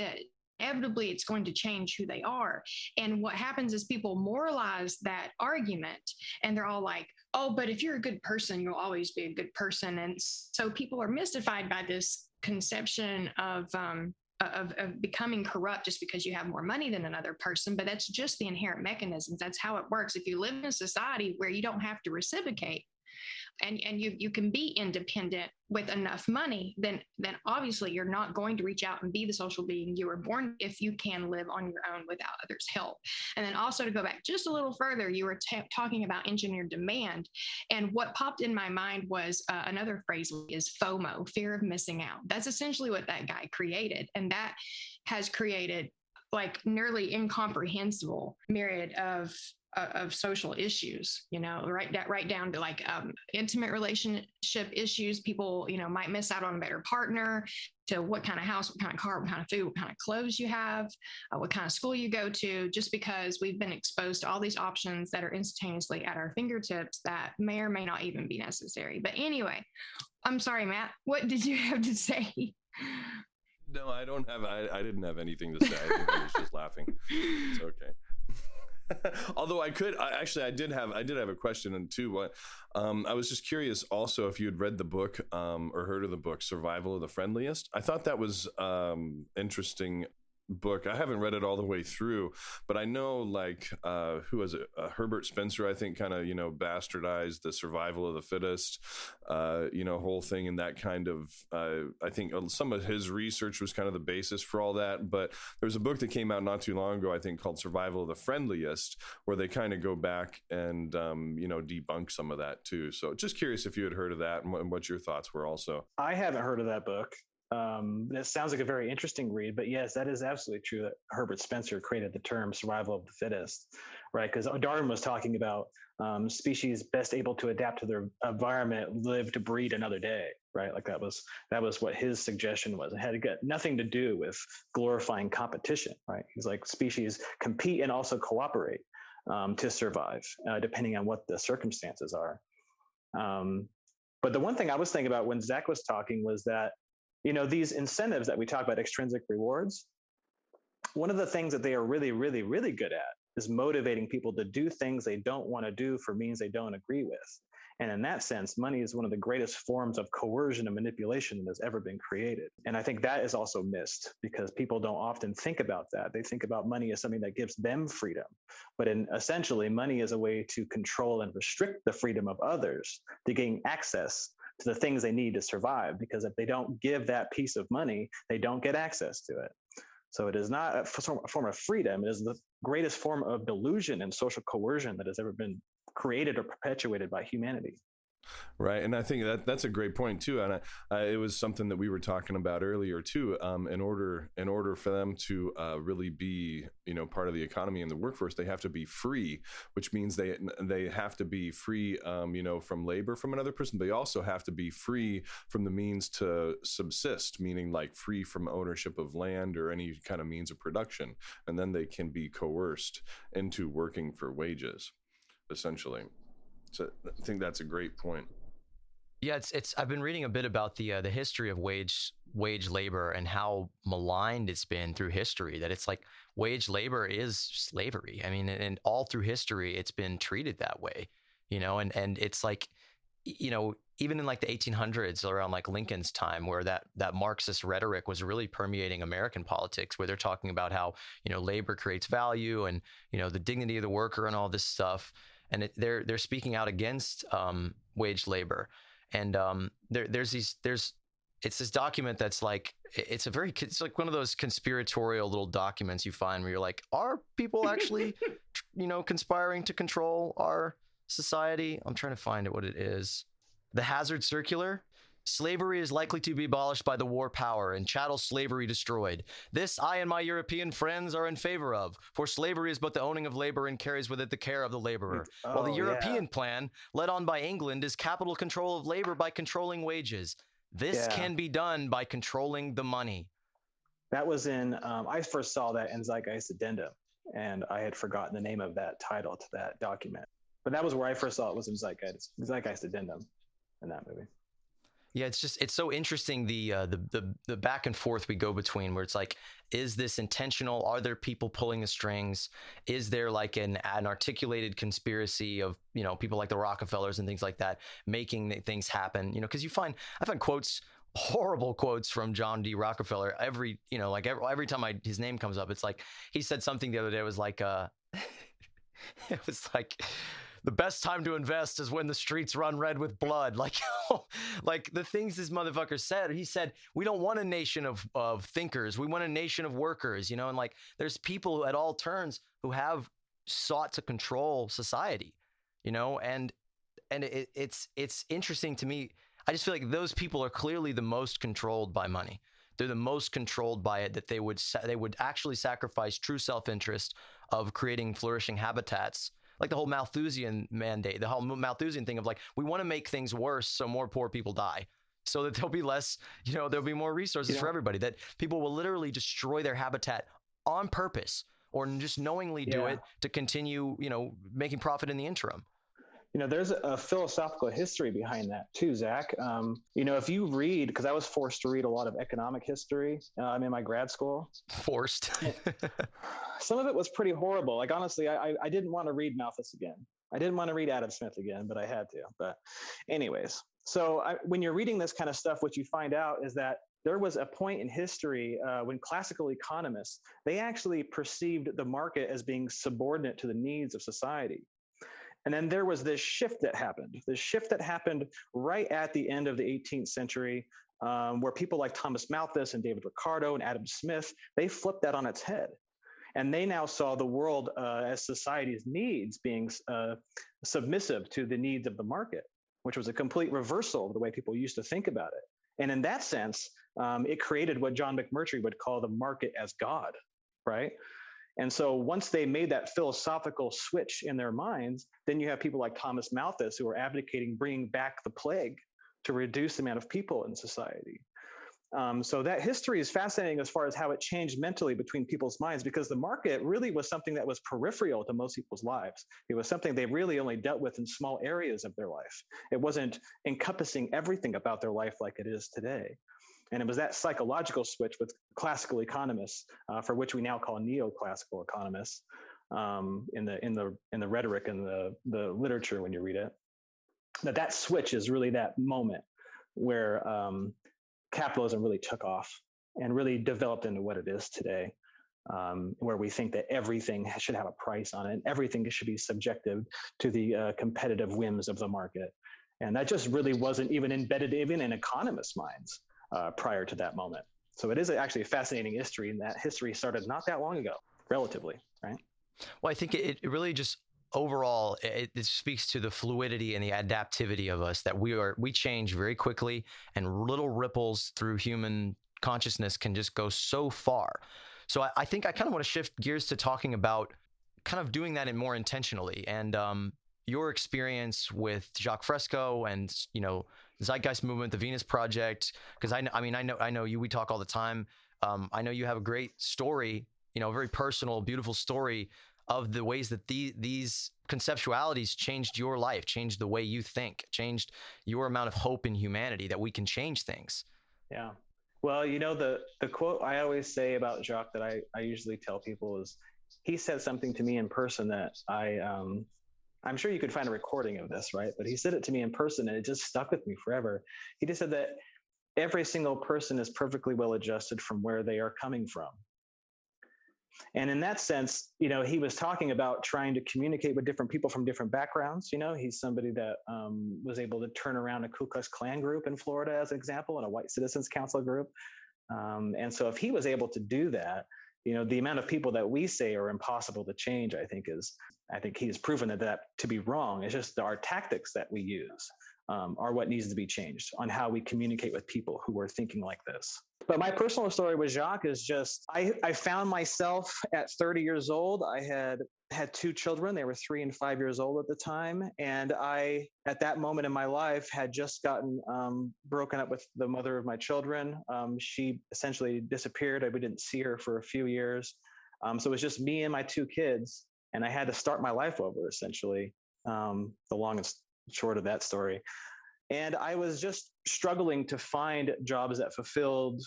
inevitably it's going to change who they are. And what happens is people moralize that argument, and they're all like, oh, but if you're a good person, you'll always be a good person. And so people are mystified by this conception of becoming corrupt just because you have more money than another person. But that's just the inherent mechanisms. That's how it works. If you live in a society where you don't have to reciprocate, and you can be independent with enough money, then obviously you're not going to reach out and be the social being you were born if you can live on your own without others' help. And then also, to go back just a little further, you were talking about engineered demand. And what popped in my mind was another phrase is FOMO, fear of missing out. That's essentially what that guy created. And that has created like nearly incomprehensible myriad of social issues, right down to like intimate relationship issues. People, might miss out on a better partner, to what kind of house, what kind of car, what kind of food, what kind of clothes you have, what kind of school you go to, just because we've been exposed to all these options that are instantaneously at our fingertips that may or may not even be necessary. But anyway, I'm sorry, Matt, what did you have to say? No, I didn't have anything to say. I think I was just laughing. It's okay. Although I did have a question too. I was just curious also if you had read the book or heard of the book Survival of the Friendliest. I thought that was interesting book. I haven't read it all the way through, but I know like who was it? Herbert Spencer, I think, kind of bastardized the survival of the fittest, whole thing, and that kind of I think some of his research was kind of the basis for all that. But there was a book that came out not too long ago, I think, called Survival of the Friendliest, where they kind of go back and debunk some of that too. So just curious if you had heard of that and what your thoughts were also. I haven't heard of that book. That sounds like a very interesting read, but yes, that is absolutely true that Herbert Spencer created the term survival of the fittest, right? Because Darwin was talking about species best able to adapt to their environment live to breed another day, right? Like that was what his suggestion was. It had nothing to do with glorifying competition, right? He's like, species compete and also cooperate to survive, depending on what the circumstances are. But the one thing I was thinking about when Zach was talking was that these incentives that we talk about, extrinsic rewards, one of the things that they are really, really, really good at is motivating people to do things they don't want to do for means they don't agree with. And in that sense, money is one of the greatest forms of coercion and manipulation that has ever been created. And I think that is also missed because people don't often think about that. They think about money as something that gives them freedom. But essentially, money is a way to control and restrict the freedom of others to gain access to the things they need to survive, because if they don't give that piece of money, they don't get access to it. So it is not a form of freedom. It is the greatest form of delusion and social coercion that has ever been created or perpetuated by humanity. Right. And I think that's a great point too. And it was something that we were talking about earlier too. In order for them to really be, part of the economy and the workforce, they have to be free, which means they have to be free, from labor from another person. They also have to be free from the means to subsist, meaning like free from ownership of land or any kind of means of production. And then they can be coerced into working for wages, essentially. So I think that's a great point. Yeah, it's. I've been reading a bit about the history of wage labor and how maligned it's been through history. That it's like wage labor is slavery. I mean, and all through history, it's been treated that way. And it's like, even in like the 1800s, around like Lincoln's time, where that Marxist rhetoric was really permeating American politics, where they're talking about how labor creates value and the dignity of the worker and all this stuff. And they're speaking out against wage labor, and it's this document that's like it's like one of those conspiratorial little documents you find where you're like, are people actually conspiring to control our society? I'm trying to find what it is. The Hazard Circular. Slavery is likely to be abolished by the war power and chattel slavery destroyed. This I and my European friends are in favor of, for slavery is but the owning of labor and carries with it the care of the laborer. While the European plan, led on by England, is capital control of labor by controlling wages. This can be done by controlling the money. That was in, I first saw that in Zeitgeist Addendum, and I had forgotten the name of that title to that document. But that was where I first saw it, was in Zeitgeist Addendum in that movie. Yeah, it's so interesting the back and forth we go between, where it's like, is this intentional? Are there people pulling the strings? Is there like an articulated conspiracy of people like the Rockefellers and things like that making things happen? Because I find horrible quotes from John D. Rockefeller every time his name comes up. It's like he said something the other day. It was like it was like, the best time to invest is when the streets run red with blood. Like the things this motherfucker said. He said, we don't want a nation of thinkers. We want a nation of workers, and like there's people who, at all turns, who have sought to control society, and it's interesting to me. I just feel like those people are clearly the most controlled by money. They're the most controlled by it, that they would actually sacrifice true self-interest of creating flourishing habitats, like the whole Malthusian mandate, the whole Malthusian thing of like, we want to make things worse so more poor people die, so that there'll be less, there'll be more resources for everybody, that people will literally destroy their habitat on purpose or just knowingly do it to continue, making profit in the interim. There's a philosophical history behind that too, Zach. If you read, because I was forced to read a lot of economic history in my grad school. Forced. Some of it was pretty horrible. Like, honestly, I didn't want to read Malthus again. I didn't want to read Adam Smith again, but I had to. But anyways, so when you're reading this kind of stuff, what you find out is that there was a point in history when classical economists, they actually perceived the market as being subordinate to the needs of society. And then there was this shift that happened right at the end of the 18th century, where people like Thomas Malthus and David Ricardo and Adam Smith, they flipped that on its head. And they now saw the world as society's needs being submissive to the needs of the market, which was a complete reversal of the way people used to think about it. And in that sense, it created what John McMurtry would call the market as God, right? And so once they made that philosophical switch in their minds, then you have people like Thomas Malthus who are advocating bringing back the plague to reduce the amount of people in society. So that history is fascinating as far as how it changed mentally between people's minds, because the market really was something that was peripheral to most people's lives. It was something they really only dealt with in small areas of their life. It wasn't encompassing everything about their life like it is today. And it was that psychological switch with classical economists, for which we now call neoclassical economists, in the rhetoric and the literature when you read it. That switch is really that moment where capitalism really took off and really developed into what it is today, where we think that everything should have a price on it, and everything should be subjective to the competitive whims of the market. And that just really wasn't even embedded even in economists' minds prior to that moment. So it is actually a fascinating history, and that history started not that long ago, relatively, right? Well, I think it really just overall, it speaks to the fluidity and the adaptivity of us, that we change very quickly, and little ripples through human consciousness can just go so far. So I think I kind of want to shift gears to talking about kind of doing that more intentionally, and your experience with Jacques Fresco and, Zeitgeist Movement, the Venus Project, because I know you, we talk all the time. I know you have a great story, a very personal, beautiful story of the ways that these conceptualities changed your life, changed the way you think, changed your amount of hope in humanity, that we can change things. Yeah. Well, the quote I always say about Jacques that I usually tell people is, he said something to me in person that I'm sure you could find a recording of this, right? But he said it to me in person, and it just stuck with me forever. He just said that every single person is perfectly well adjusted from where they are coming from. And in that sense, he was talking about trying to communicate with different people from different backgrounds. He's somebody that was able to turn around a Ku Klux Klan group in Florida, as an example, and a White Citizens Council group. And so if he was able to do that, the amount of people that we say are impossible to change, I think he has proven that to be wrong. It's just our tactics that we use are what needs to be changed on how we communicate with people who are thinking like this. But my personal story with Jacques is just, I found myself at 30 years old. I had two children. They were 3 and 5 years old at the time. And I, at that moment in my life, had just gotten broken up with the mother of my children. She essentially disappeared. We didn't see her for a few years. So it was just me and my 2 kids. And I had to start my life over, essentially, the long and short of that story. And I was just struggling to find jobs that fulfilled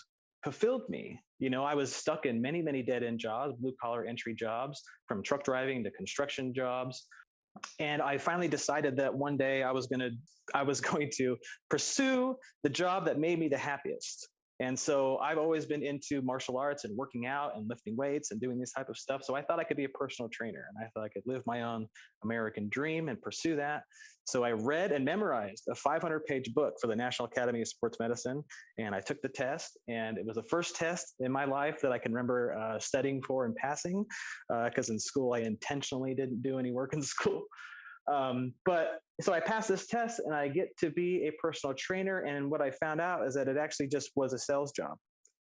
me. I was stuck in many, many dead-end jobs, blue-collar entry jobs, from truck driving to construction jobs. And I finally decided that one day I was going to pursue the job that made me the happiest. And so I've always been into martial arts and working out and lifting weights and doing this type of stuff. So I thought I could be a personal trainer, and I thought I could live my own American dream and pursue that. So I read and memorized a 500-page book for the National Academy of Sports Medicine. And I took the test, and it was the first test in my life that I can remember studying for and passing, because in school I intentionally didn't do any work in school. But so I passed this test, and I get to be a personal trainer. And what I found out is that it actually just was a sales job.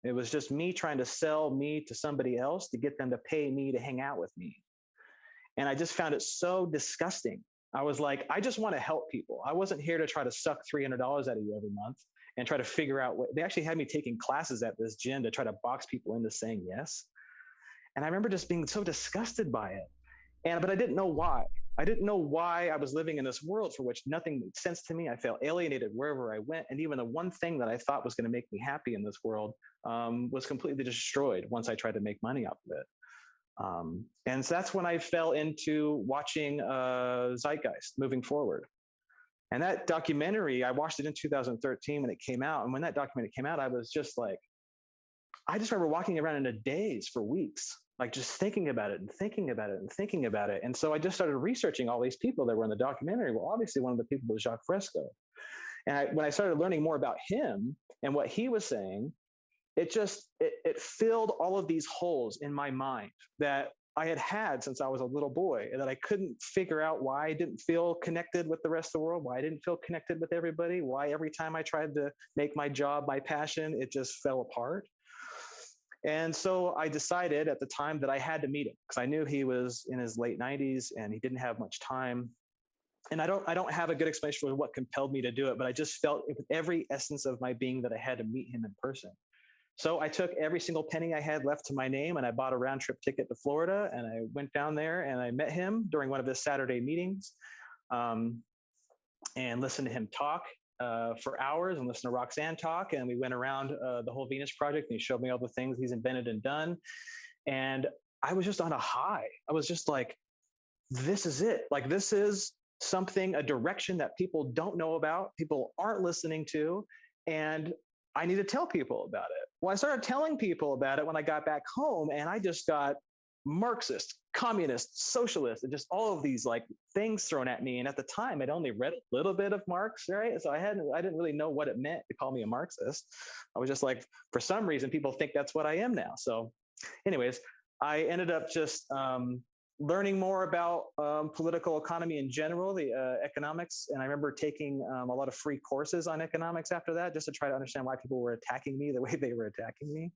It was just me trying to sell me to somebody else to get them to pay me to hang out with me. And I just found it so disgusting. I was like, I just want to help people. I wasn't here to try to suck $300 out of you every month and try to figure out what they actually had me taking classes at this gym to try to box people into saying yes. And I remember just being so disgusted by it. But I didn't know why. I didn't know why I was living in this world for which nothing made sense to me. I felt alienated wherever I went. And even the one thing that I thought was going to make me happy in this world was completely destroyed once I tried to make money off of it. And so that's when I fell into watching Zeitgeist Moving Forward. And that documentary, I watched it in 2013 when it came out. And when that documentary came out, I was just like, I just remember walking around in a daze for weeks, like just thinking about it and thinking about it and thinking about it. And so I just started researching all these people that were in the documentary. Well, obviously one of the people was Jacques Fresco. And when I started learning more about him and what he was saying, it filled all of these holes in my mind that I had since I was a little boy, and that I couldn't figure out why I didn't feel connected with the rest of the world, why I didn't feel connected with everybody, why every time I tried to make my job my passion, it just fell apart. And so I decided at the time that I had to meet him, because I knew he was in his late 90s and he didn't have much time. And I don't have a good explanation for what compelled me to do it, but I just felt with every essence of my being that I had to meet him in person. So I took every single penny I had left to my name and I bought a round trip ticket to Florida, and I went down there and I met him during one of his Saturday meetings, and listened to him talk for hours, and listened to Roxanne talk. And we went around the whole Venus project, and he showed me all the things he's invented and done. And I was just on a high. I was just like, this is it. Like, this is something, a direction that people don't know about, people aren't listening to, and I need to tell people about it. Well, I started telling people about it when I got back home, and I just got Marxist, communist, socialist, and just all of these like things thrown at me. And at the time, I'd only read a little bit of Marx, right? So I didn't really know what it meant to call me a Marxist. I was just like, for some reason, people think that's what I am now. So anyways, I ended up just learning more about political economy in general, the economics. And I remember taking a lot of free courses on economics after that, just to try to understand why people were attacking me the way they were attacking me.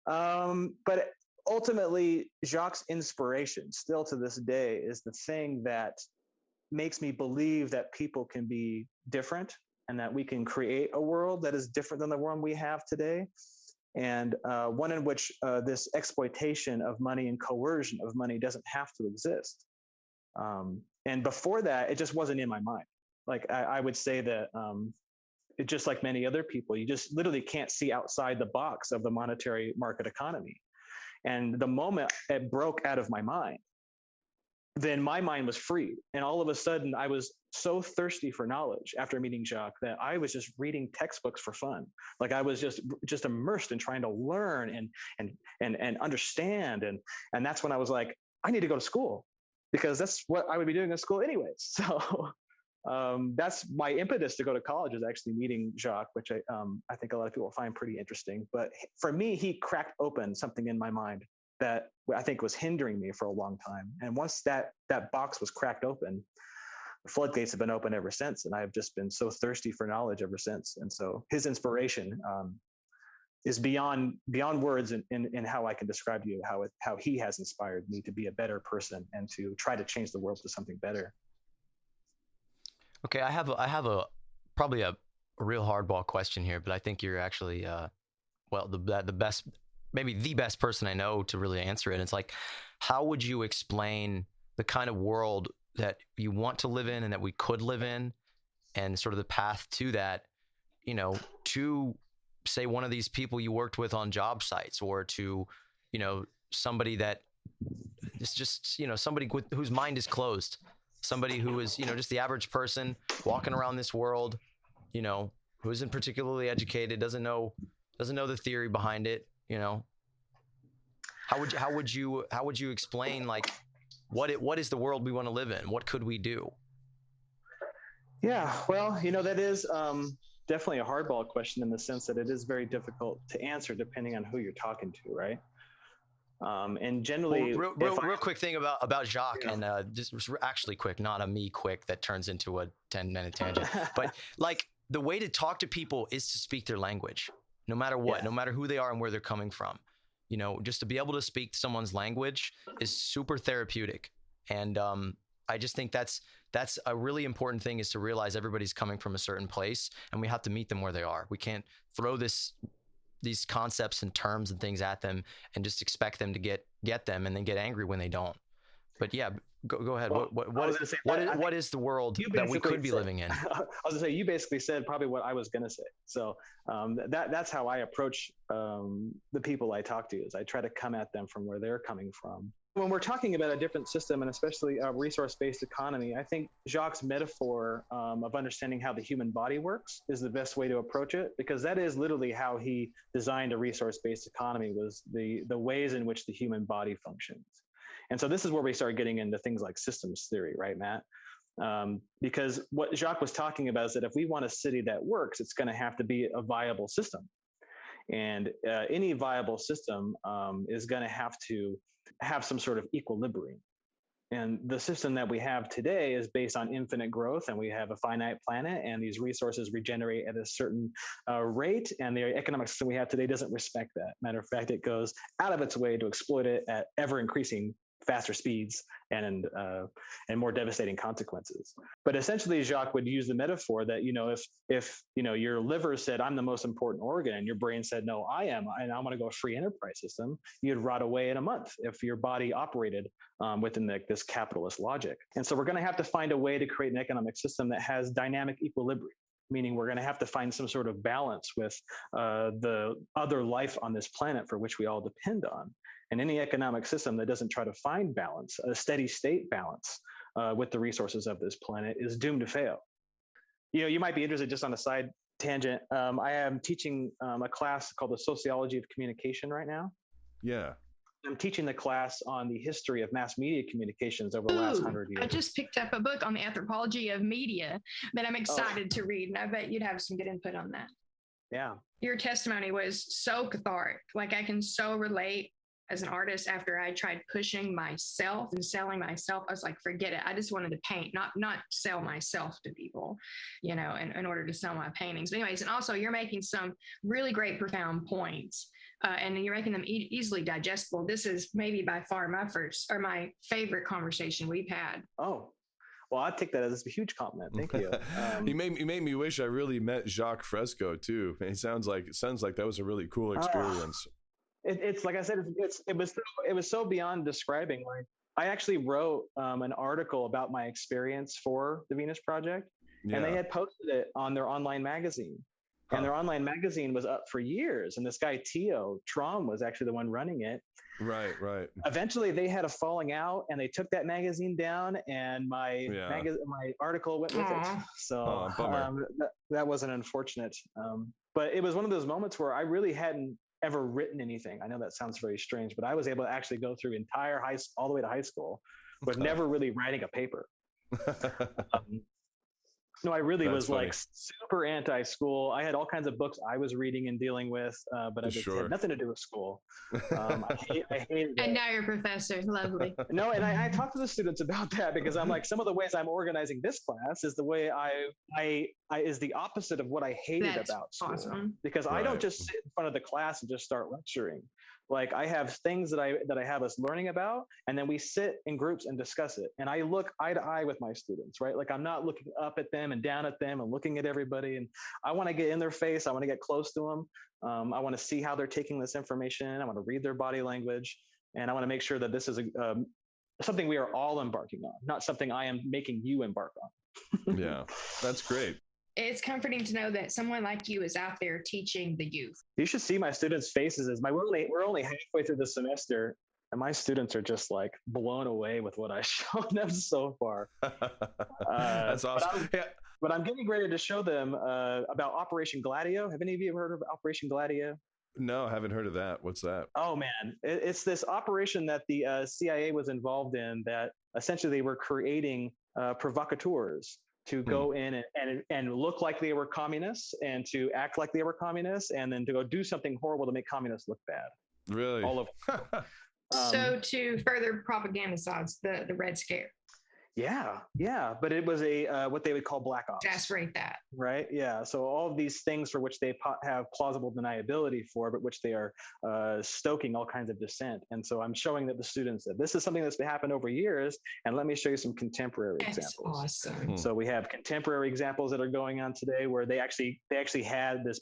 But ultimately, Jacques' inspiration still to this day is the thing that makes me believe that people can be different and that we can create a world that is different than the one we have today. And one in which this exploitation of money and coercion of money doesn't have to exist. And before that, it just wasn't in my mind. Like I would say that it, just like many other people, you just literally can't see outside the box of the monetary market economy. And the moment it broke out of my mind, then my mind was free. And all of a sudden, I was so thirsty for knowledge after meeting Jacques that I was just reading textbooks for fun. Like I was just immersed in trying to learn and understand. And that's when I was like, I need to go to school, because that's what I would be doing in school anyways. So that's my impetus to go to college, is actually meeting Jacques, which I think a lot of people find pretty interesting. But for me, he cracked open something in my mind that I think was hindering me for a long time. And once that box was cracked open, the floodgates have been open ever since. And I've just been so thirsty for knowledge ever since. And so his inspiration is beyond words in how I can describe to you how he has inspired me to be a better person and to try to change the world to something better. Okay, I have probably a real hardball question here, but I think you're actually the best, maybe the best person I know to really answer it. And it's like, how would you explain the kind of world that you want to live in and that we could live in, and sort of the path to that, to say one of these people you worked with on job sites, or to, somebody that is just, somebody whose mind is closed, somebody who is, just the average person walking around this world, who isn't particularly educated, doesn't know the theory behind it, How would you explain, like, what is the world we want to live in? What could we do? Yeah, well, that is definitely a hardball question, in the sense that it is very difficult to answer depending on who you're talking to, right? And generally, real quick thing about Jacques, and just actually quick, not a me quick that turns into a 10-minute tangent, but like, the way to talk to people is to speak their language, no matter what, no matter who they are and where they're coming from. You know, just to be able to speak someone's language is super therapeutic. And I just think that's a really important thing, is to realize everybody's coming from a certain place and we have to meet them where they are. We can't throw these concepts and terms and things at them and just expect them to get them and then get angry when they don't. But yeah, go ahead. Well, What is the world that we could be living in? I was gonna say, you basically said probably what I was gonna say. So that's how I approach the people I talk to, is I try to come at them from where they're coming from. When we're talking about a different system, and especially a resource-based economy, I think Jacques' metaphor of understanding how the human body works is the best way to approach it, because that is literally how he designed a resource-based economy, was the ways in which the human body functions. And so this is where we start getting into things like systems theory, right, Matt? Because what Jacques was talking about is that if we want a city that works, it's going to have to be a viable system. And any viable system is going to have some sort of equilibrium. And the system that we have today is based on infinite growth, and we have a finite planet, and these resources regenerate at a certain rate, and the economic system we have today doesn't respect that. Matter of fact, it goes out of its way to exploit it at ever increasing faster speeds and more devastating consequences. But essentially, Jacques would use the metaphor that, if your liver said, I'm the most important organ, and your brain said, no, I am, and I want to go a free enterprise system, you'd rot away in a month if your body operated within this capitalist logic. And so we're going to have to find a way to create an economic system that has dynamic equilibrium, meaning we're going to have to find some sort of balance with the other life on this planet for which we all depend on. And any economic system that doesn't try to find balance, a steady state balance with the resources of this planet, is doomed to fail. You might be interested, just on a side tangent. I am teaching a class called the Sociology of Communication right now. Yeah. I'm teaching the class on the history of mass media communications over the last 100 years. I just picked up a book on the anthropology of media that I'm excited to read, and I bet you'd have some good input on that. Yeah. Your testimony was so cathartic. Like, I can so relate. As an artist, after I tried pushing myself and selling myself, I was like, forget it. I just wanted to paint, not sell myself to people, in order to sell my paintings. But anyways, and also you're making some really great, profound points, and you're making them easily digestible. This is maybe by far my favorite conversation we've had. Oh, well, I take that as a huge compliment. Thank you. You made me wish I really met Jacques Fresco too. It sounds like that was a really cool experience. It's like I said, it was so beyond describing. Like, I actually wrote an article about my experience for the Venus Project, and they had posted it on their online magazine. And their online magazine was up for years. And this guy, Theo Trom, was actually the one running it. Right. Eventually, they had a falling out, and they took that magazine down, and my article went with it. So that was an unfortunate. But it was one of those moments where I really hadn't ever written anything. I know that sounds very strange, but I was able to actually go through all the way to high school with never really writing a paper. No, I really was funny. Like super anti-school. I had all kinds of books I was reading and dealing with, but I just had nothing to do with school. I hated it. And now you're a professor. Lovely. No, and I talked to the students about that, because I'm like, some of the ways I'm organizing this class is the way I is the opposite of what I hated about school. Awesome. Because I don't just sit in front of the class and just start lecturing. Like, I have things that I have us learning about, and then we sit in groups and discuss it. And I look eye to eye with my students, right? Like, I'm not looking up at them and down at them and looking at everybody. And I want to get in their face. I want to get close to them. I want to see how they're taking this information. I want to read their body language, and I want to make sure that this is something we are all embarking on, not something I am making you embark on. Yeah, that's great. It's comforting to know that someone like you is out there teaching the youth. You should see my students' faces. We're only halfway through the semester, and my students are just like blown away with what I've shown them so far. That's awesome. But I'm getting ready to show them about Operation Gladio. Have any of you heard of Operation Gladio? No, I haven't heard of that. What's that? Oh man, it's this operation that the CIA was involved in, that essentially they were creating provocateurs to go in and look like they were communists, and to act like they were communists, and then to go do something horrible to make communists look bad. Really? All over. So to further propagandize the Red Scare. Yeah, but it was a what they would call black ops. Exasperate that. Right. Yeah. So all of these things for which they have plausible deniability for, but which they are stoking all kinds of dissent. And so I'm showing that the students that this is something that's happened over years. And let me show you some contemporary examples. Awesome. So we have contemporary examples that are going on today where they actually had this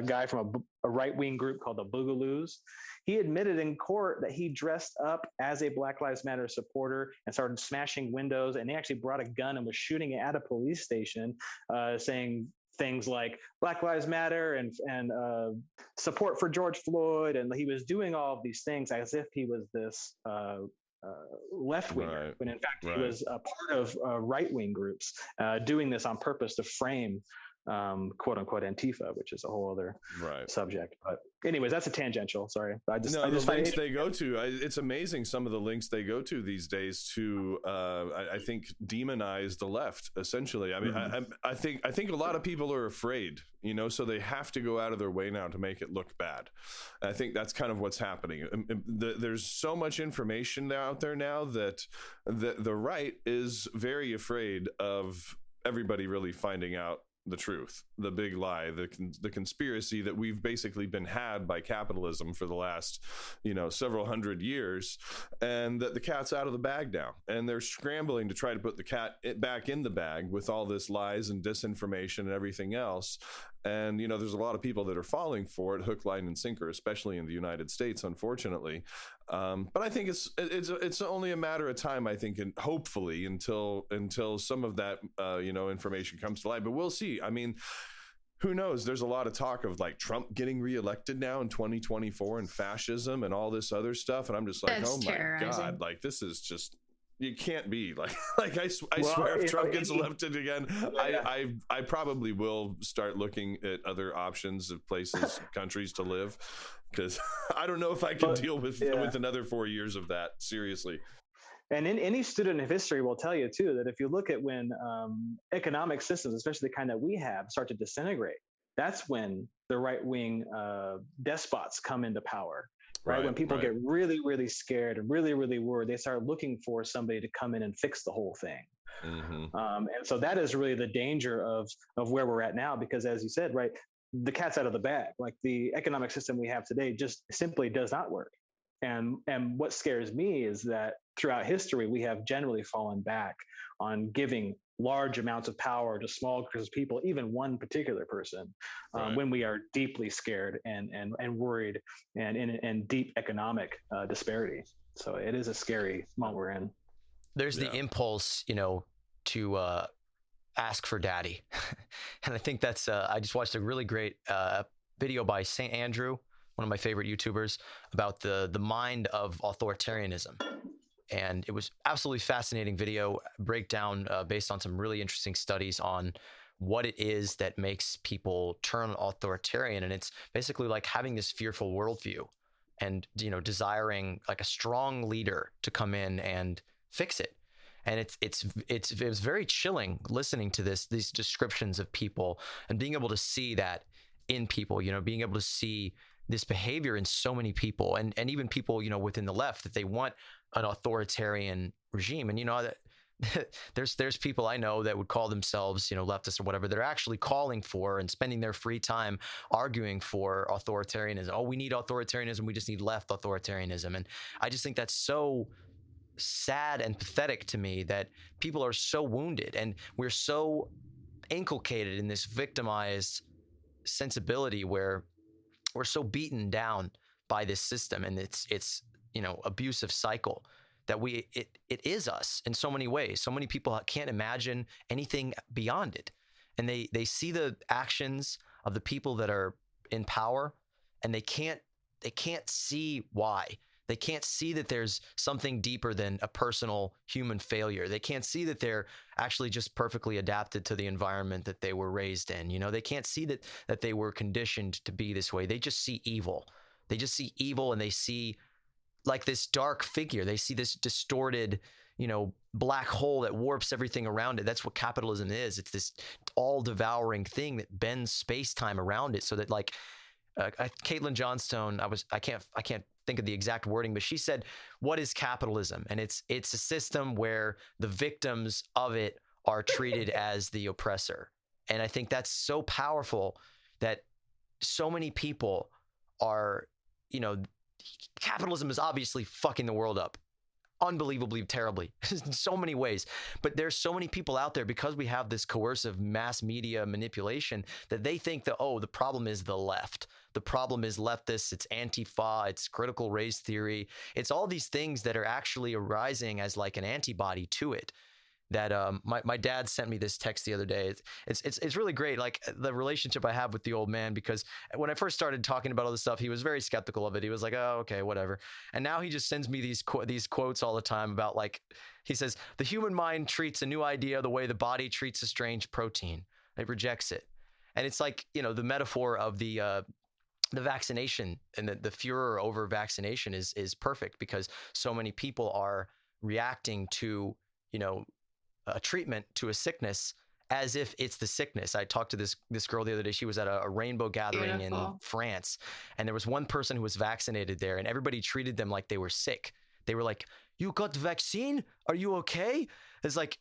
guy from a right-wing group called the Boogaloos. He admitted in court that he dressed up as a Black Lives Matter supporter and started smashing windows. And he actually brought a gun and was shooting it at a police station, saying things like Black Lives Matter and support for George Floyd. And he was doing all of these things as if he was this left winger, when in fact he was a part of right-wing groups doing this on purpose to frame quote unquote Antifa, which is a whole other subject. But anyways, that's a tangential. Sorry. The links they go to, it's amazing some of the links they go to these days to, I think, demonize the left, essentially. I mean, I think a lot of people are afraid, so they have to go out of their way now to make it look bad. I think that's kind of what's happening. There's so much information out there now that the right is very afraid of everybody really finding out the truth, the big lie, the conspiracy that we've basically been had by capitalism for the last, several hundred years, and that the cat's out of the bag now, and they're scrambling to try to put the cat back in the bag with all this lies and disinformation and everything else. And, there's a lot of people that are falling for it, hook, line, and sinker, especially in the United States, unfortunately. But I think it's only a matter of time, I think, and hopefully until some of that, information comes to light. But we'll see. I mean, who knows? There's a lot of talk of like Trump getting reelected now in 2024 and fascism and all this other stuff. And I'm just like, oh my God, like this is just... You can't be like I swear if Trump gets elected again, I probably will start looking at other options of places, countries to live, because I don't know if I can deal with another 4 years of that. Seriously. And any student of history will tell you too that if you look at when economic systems, especially the kind that we have, start to disintegrate, that's when the right-wing despots come into power. Right. When people get really, really scared and really, really worried, they start looking for somebody to come in and fix the whole thing. And so that is really the danger of where we're at now, because as you said, right, the cat's out of the bag. Like the economic system we have today just simply does not work. And what scares me is that throughout history, we have generally fallen back on giving large amounts of power to small groups of people, even one particular person, when we are deeply scared and worried and in deep economic disparity. So it is a scary moment we're in. There's the impulse, to ask for daddy. And I think that's, I just watched a really great video by St. Andrew, one of my favorite YouTubers, about the mind of authoritarianism. And it was absolutely fascinating video breakdown based on some really interesting studies on what it is that makes people turn authoritarian. And it's basically like having this fearful worldview and, desiring like a strong leader to come in and fix it. And it was very chilling listening to these descriptions of people and being able to see that in people, being able to see this behavior in so many people and even people, within the left, that they want an authoritarian regime. And, that there's people I know that would call themselves, leftists or whatever. They're actually calling for and spending their free time arguing for authoritarianism. Oh, we need authoritarianism. We just need left authoritarianism. And I just think that's so sad and pathetic to me that people are so wounded and we're so inculcated in this victimized sensibility where we're so beaten down by this system and its abusive cycle that it is us in so many ways. So many people can't imagine anything beyond it. And they see the actions of the people that are in power and they can't see why. They can't see that there's something deeper than a personal human failure. They can't see that they're actually just perfectly adapted to the environment that they were raised in. They can't see that they were conditioned to be this way. They just see evil. They just see evil and they see like this dark figure. They see this distorted, black hole that warps everything around it. That's what capitalism is. It's this all devouring thing that bends space-time around it so that like Caitlin Johnstone, I can't think of the exact wording, but she said, what is capitalism? And it's a system where the victims of it are treated as the oppressor. And I think that's so powerful that so many people are, capitalism is obviously fucking the world up unbelievably terribly in so many ways. But there's so many people out there, because we have this coercive mass media manipulation, that they think that, the problem is the left. The problem is leftists, it's Antifa, it's critical race theory. It's all these things that are actually arising as like an antibody to it. That my dad sent me this text the other day. It's really great, like the relationship I have with the old man, because when I first started talking about all this stuff, he was very skeptical of it. He was like, oh, okay, whatever. And now he just sends me these quotes all the time about, like, he says, the human mind treats a new idea the way the body treats a strange protein. It rejects it. And it's like, the metaphor of the vaccination and the furor over vaccination is perfect, because so many people are reacting to, a treatment to a sickness as if it's the sickness. I talked to this girl the other day. She was at a rainbow gathering in France, and there was one person who was vaccinated there, and everybody treated them like they were sick. They were like, you got the vaccine? Are you okay? It's like,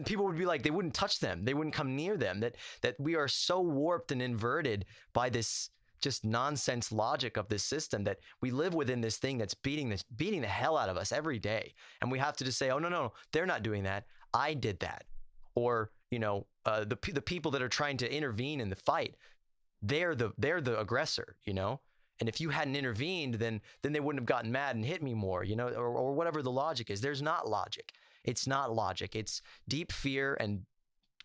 people would be like, they wouldn't touch them. They wouldn't come near them. That we are so warped and inverted by this just nonsense logic of this system, that we live within this thing that's beating the hell out of us every day. And we have to just say, oh, no, they're not doing that. I did that. Or, the people that are trying to intervene in the fight, they're the aggressor, And if you hadn't intervened, then they wouldn't have gotten mad and hit me more, or whatever the logic is. There's not logic. It's not logic. It's deep fear and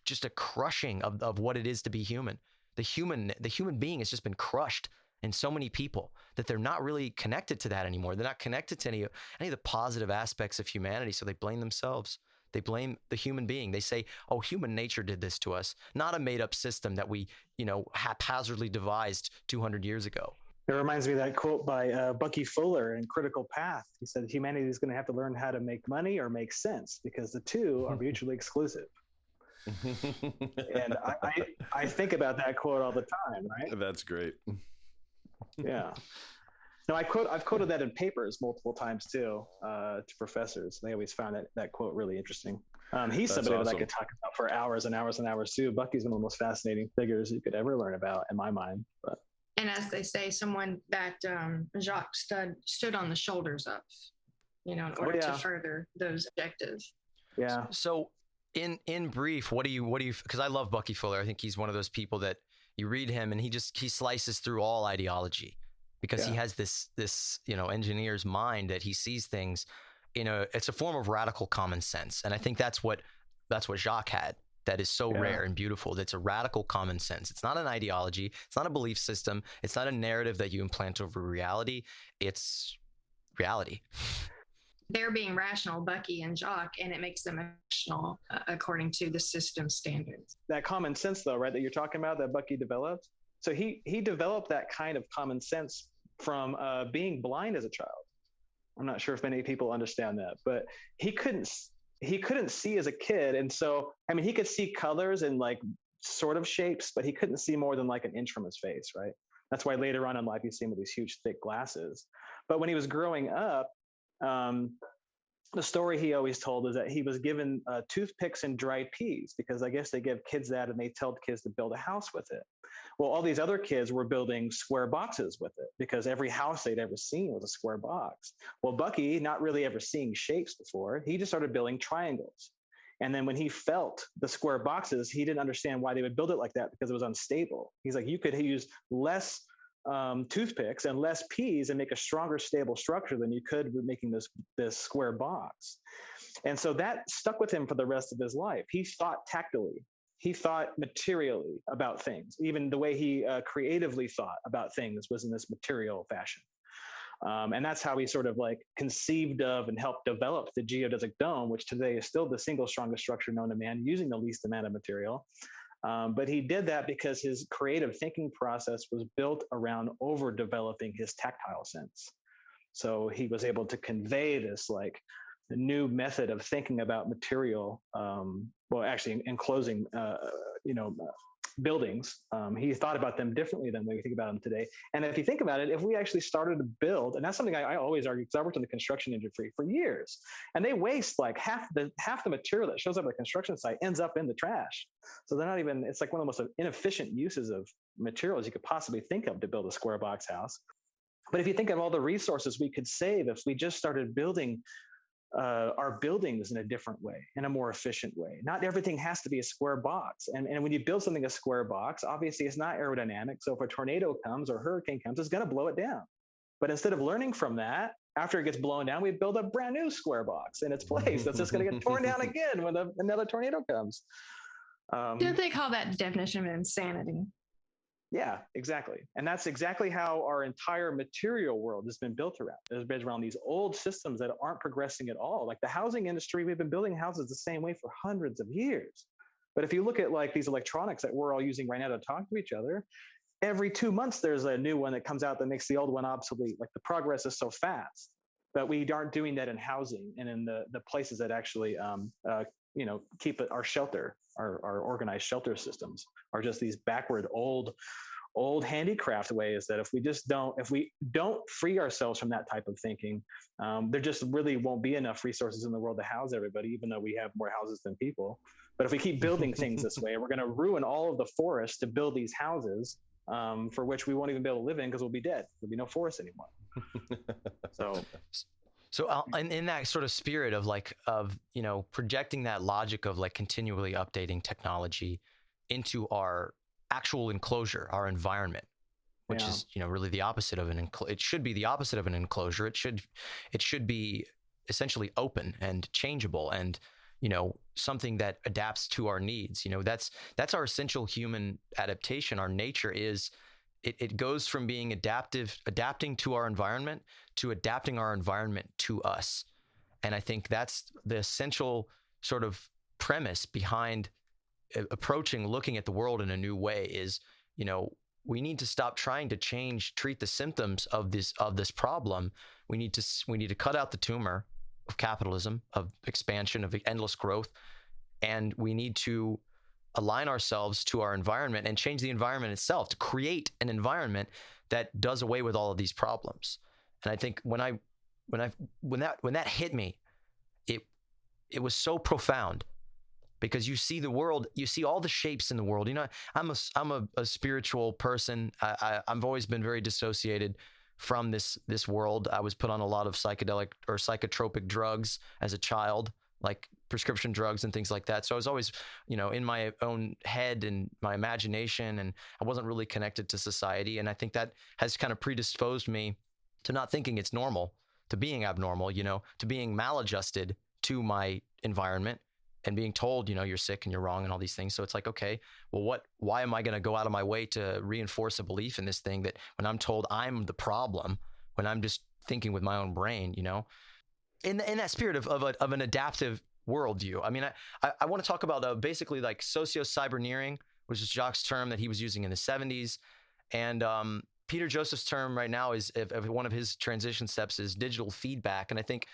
just a crushing of what it is to be human. The human being has just been crushed in so many people that they're not really connected to that anymore. They're not connected to any of the positive aspects of humanity. So they blame themselves. They blame the human being. They say, oh, human nature did this to us, not a made up system that we, haphazardly devised 200 years ago. It reminds me of that quote by Bucky Fuller in Critical Path. He said, humanity is going to have to learn how to make money or make sense, because the two are mutually exclusive. And I think about that quote all the time, right? That's great. Yeah. No, I've quoted that in papers multiple times too, to professors. They always found that quote really interesting. He's somebody that I could talk about for hours and hours and hours too. Bucky's one of the most fascinating figures you could ever learn about, in my mind. But and as they say, someone that Jacques stood on the shoulders of, in order to further those objectives. Yeah. So in brief, what do you? Because I love Bucky Fuller. I think he's one of those people that you read him and he slices through all ideology, because he has this engineer's mind that he sees things it's a form of radical common sense. And I think that's what Jacques had, that is so rare and beautiful. That's a radical common sense. It's not an ideology. It's not a belief system. It's not a narrative that you implant over reality. It's reality. They're being rational, Bucky and Jacques, and it makes them rational according to the system standards. That common sense, though, right, that you're talking about, that Bucky developed. So he developed that kind of common sense from being blind as a child. I'm not sure if many people understand that, but he couldn't see as a kid. And so, he could see colors and like sort of shapes, but he couldn't see more than like an inch from his face, right? That's why later on in life, you see him with these huge, thick glasses. But when he was growing up, the story he always told is that he was given toothpicks and dried peas, because I guess they give kids that and they tell the kids to build a house with it. Well, all these other kids were building square boxes with it, because every house they'd ever seen was a square box. Well, Bucky, not really ever seeing shapes before, he just started building triangles. And then when he felt the square boxes, he didn't understand why they would build it like that, because it was unstable. He's like, you could use less toothpicks and less peas and make a stronger, stable structure than you could with making this square box. And so that stuck with him for the rest of his life. He thought tactily. He thought materially about things. Even the way he creatively thought about things was in this material fashion. And that's how he sort of like conceived of and helped develop the geodesic dome, which today is still the single strongest structure known to man, using the least amount of material. But he did that because his creative thinking process was built around overdeveloping his tactile sense. So he was able to convey this like new method of thinking about material. Well, actually, in closing, buildings. He thought about them differently than we think about them today. And if you think about it, if we actually started to build, and that's something I always argue, because I worked in the construction industry for years, and they waste like half the material that shows up at a construction site ends up in the trash. So they're not even, it's like one of the most inefficient uses of materials you could possibly think of to build a square box house. But if you think of all the resources we could save if we just started building our buildings in a different way, in a more efficient way. Not everything has to be a square box. And when you build something a square box, obviously it's not aerodynamic. So if a tornado comes or a hurricane comes, it's going to blow it down. But instead of learning from that, after it gets blown down, we build a brand new square box in its place that's just going to get torn down again when another tornado comes. Don't they call that definition of insanity? Yeah, exactly. And that's exactly how our entire material world has been built around. It's built around these old systems that aren't progressing at all. Like the housing industry, we've been building houses the same way for hundreds of years. But if you look at like these electronics that we're all using right now to talk to each other, every 2 months, there's a new one that comes out that makes the old one obsolete. Like the progress is so fast, but we aren't doing that in housing and in the places that actually, keep our shelter, our organized shelter systems are just these backward old handicraft ways that if we don't free ourselves from that type of thinking, there just really won't be enough resources in the world to house everybody, even though we have more houses than people. But if we keep building things this way, we're going to ruin all of the forests to build these houses, for which we won't even be able to live in because we'll be dead. There'll be no forest anymore. So in that sort of spirit of projecting that logic of like continually updating technology into our actual enclosure, our environment, which is really the opposite of it should be the opposite of an enclosure. It should be essentially open and changeable and something that adapts to our needs. That's our essential human adaptation. Our nature is it goes from being adapting to our environment to adapting our environment to us. And I think that's the essential sort of premise behind looking at the world in a new way is, we need to stop trying to treat the symptoms of this problem. We need to cut out the tumor of capitalism, of expansion, of endless growth. And we need to align ourselves to our environment and change the environment itself to create an environment that does away with all of these problems. And I think when that hit me, it was so profound because you see the world, you see all the shapes in the world. I'm a spiritual person. I've always been very dissociated from this world. I was put on a lot of psychedelic or psychotropic drugs as a child, like prescription drugs and things like that. So I was always, in my own head and my imagination, and I wasn't really connected to society. And I think that has kind of predisposed me to not thinking it's normal, to being abnormal, to being maladjusted to my environment and being told, you're sick and you're wrong and all these things. So it's like, okay, well, why am I going to go out of my way to reinforce a belief in this thing that when I'm told I'm the problem, when I'm just thinking with my own brain, in that spirit of an adaptive worldview. I mean, I want to talk about basically like socio-cyberneering, which is Jacques' term that he was using in the 70s. And Peter Joseph's term right now is one of his transition steps is digital feedback. And I think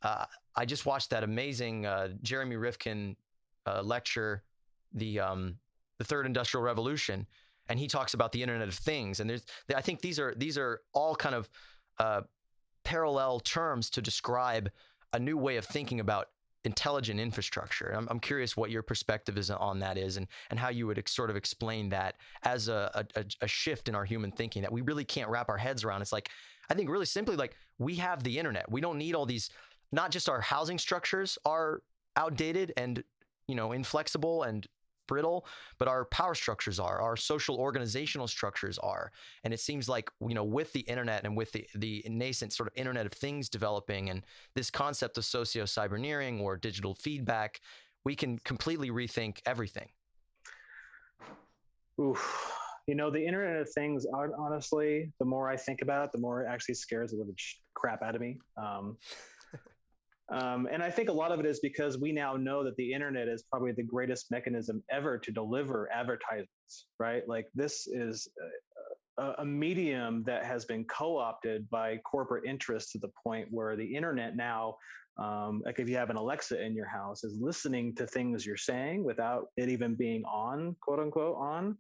I just watched that amazing Jeremy Rifkin lecture, the Third Industrial Revolution, and he talks about the Internet of Things. And I think these are all kind of parallel terms to describe a new way of thinking about intelligent infrastructure. I'm curious what your perspective is on that and how you would sort of explain that as a shift in our human thinking that we really can't wrap our heads around. It's like, I think really simply, like, we have the internet. We don't need all these, not just our housing structures are outdated and, inflexible and brittle, but our power structures our social organizational structures are. And it seems like, with the internet and with the nascent sort of Internet of Things developing and this concept of socio-cyberneering or digital feedback, we can completely rethink everything. Oof. The Internet of Things, honestly, the more I think about it, the more it actually scares the living crap out of me. And I think a lot of it is because we now know that the internet is probably the greatest mechanism ever to deliver advertisements, right? Like this is a medium that has been co-opted by corporate interests to the point where the internet now, like if you have an Alexa in your house, is listening to things you're saying without it even being on, quote unquote, on.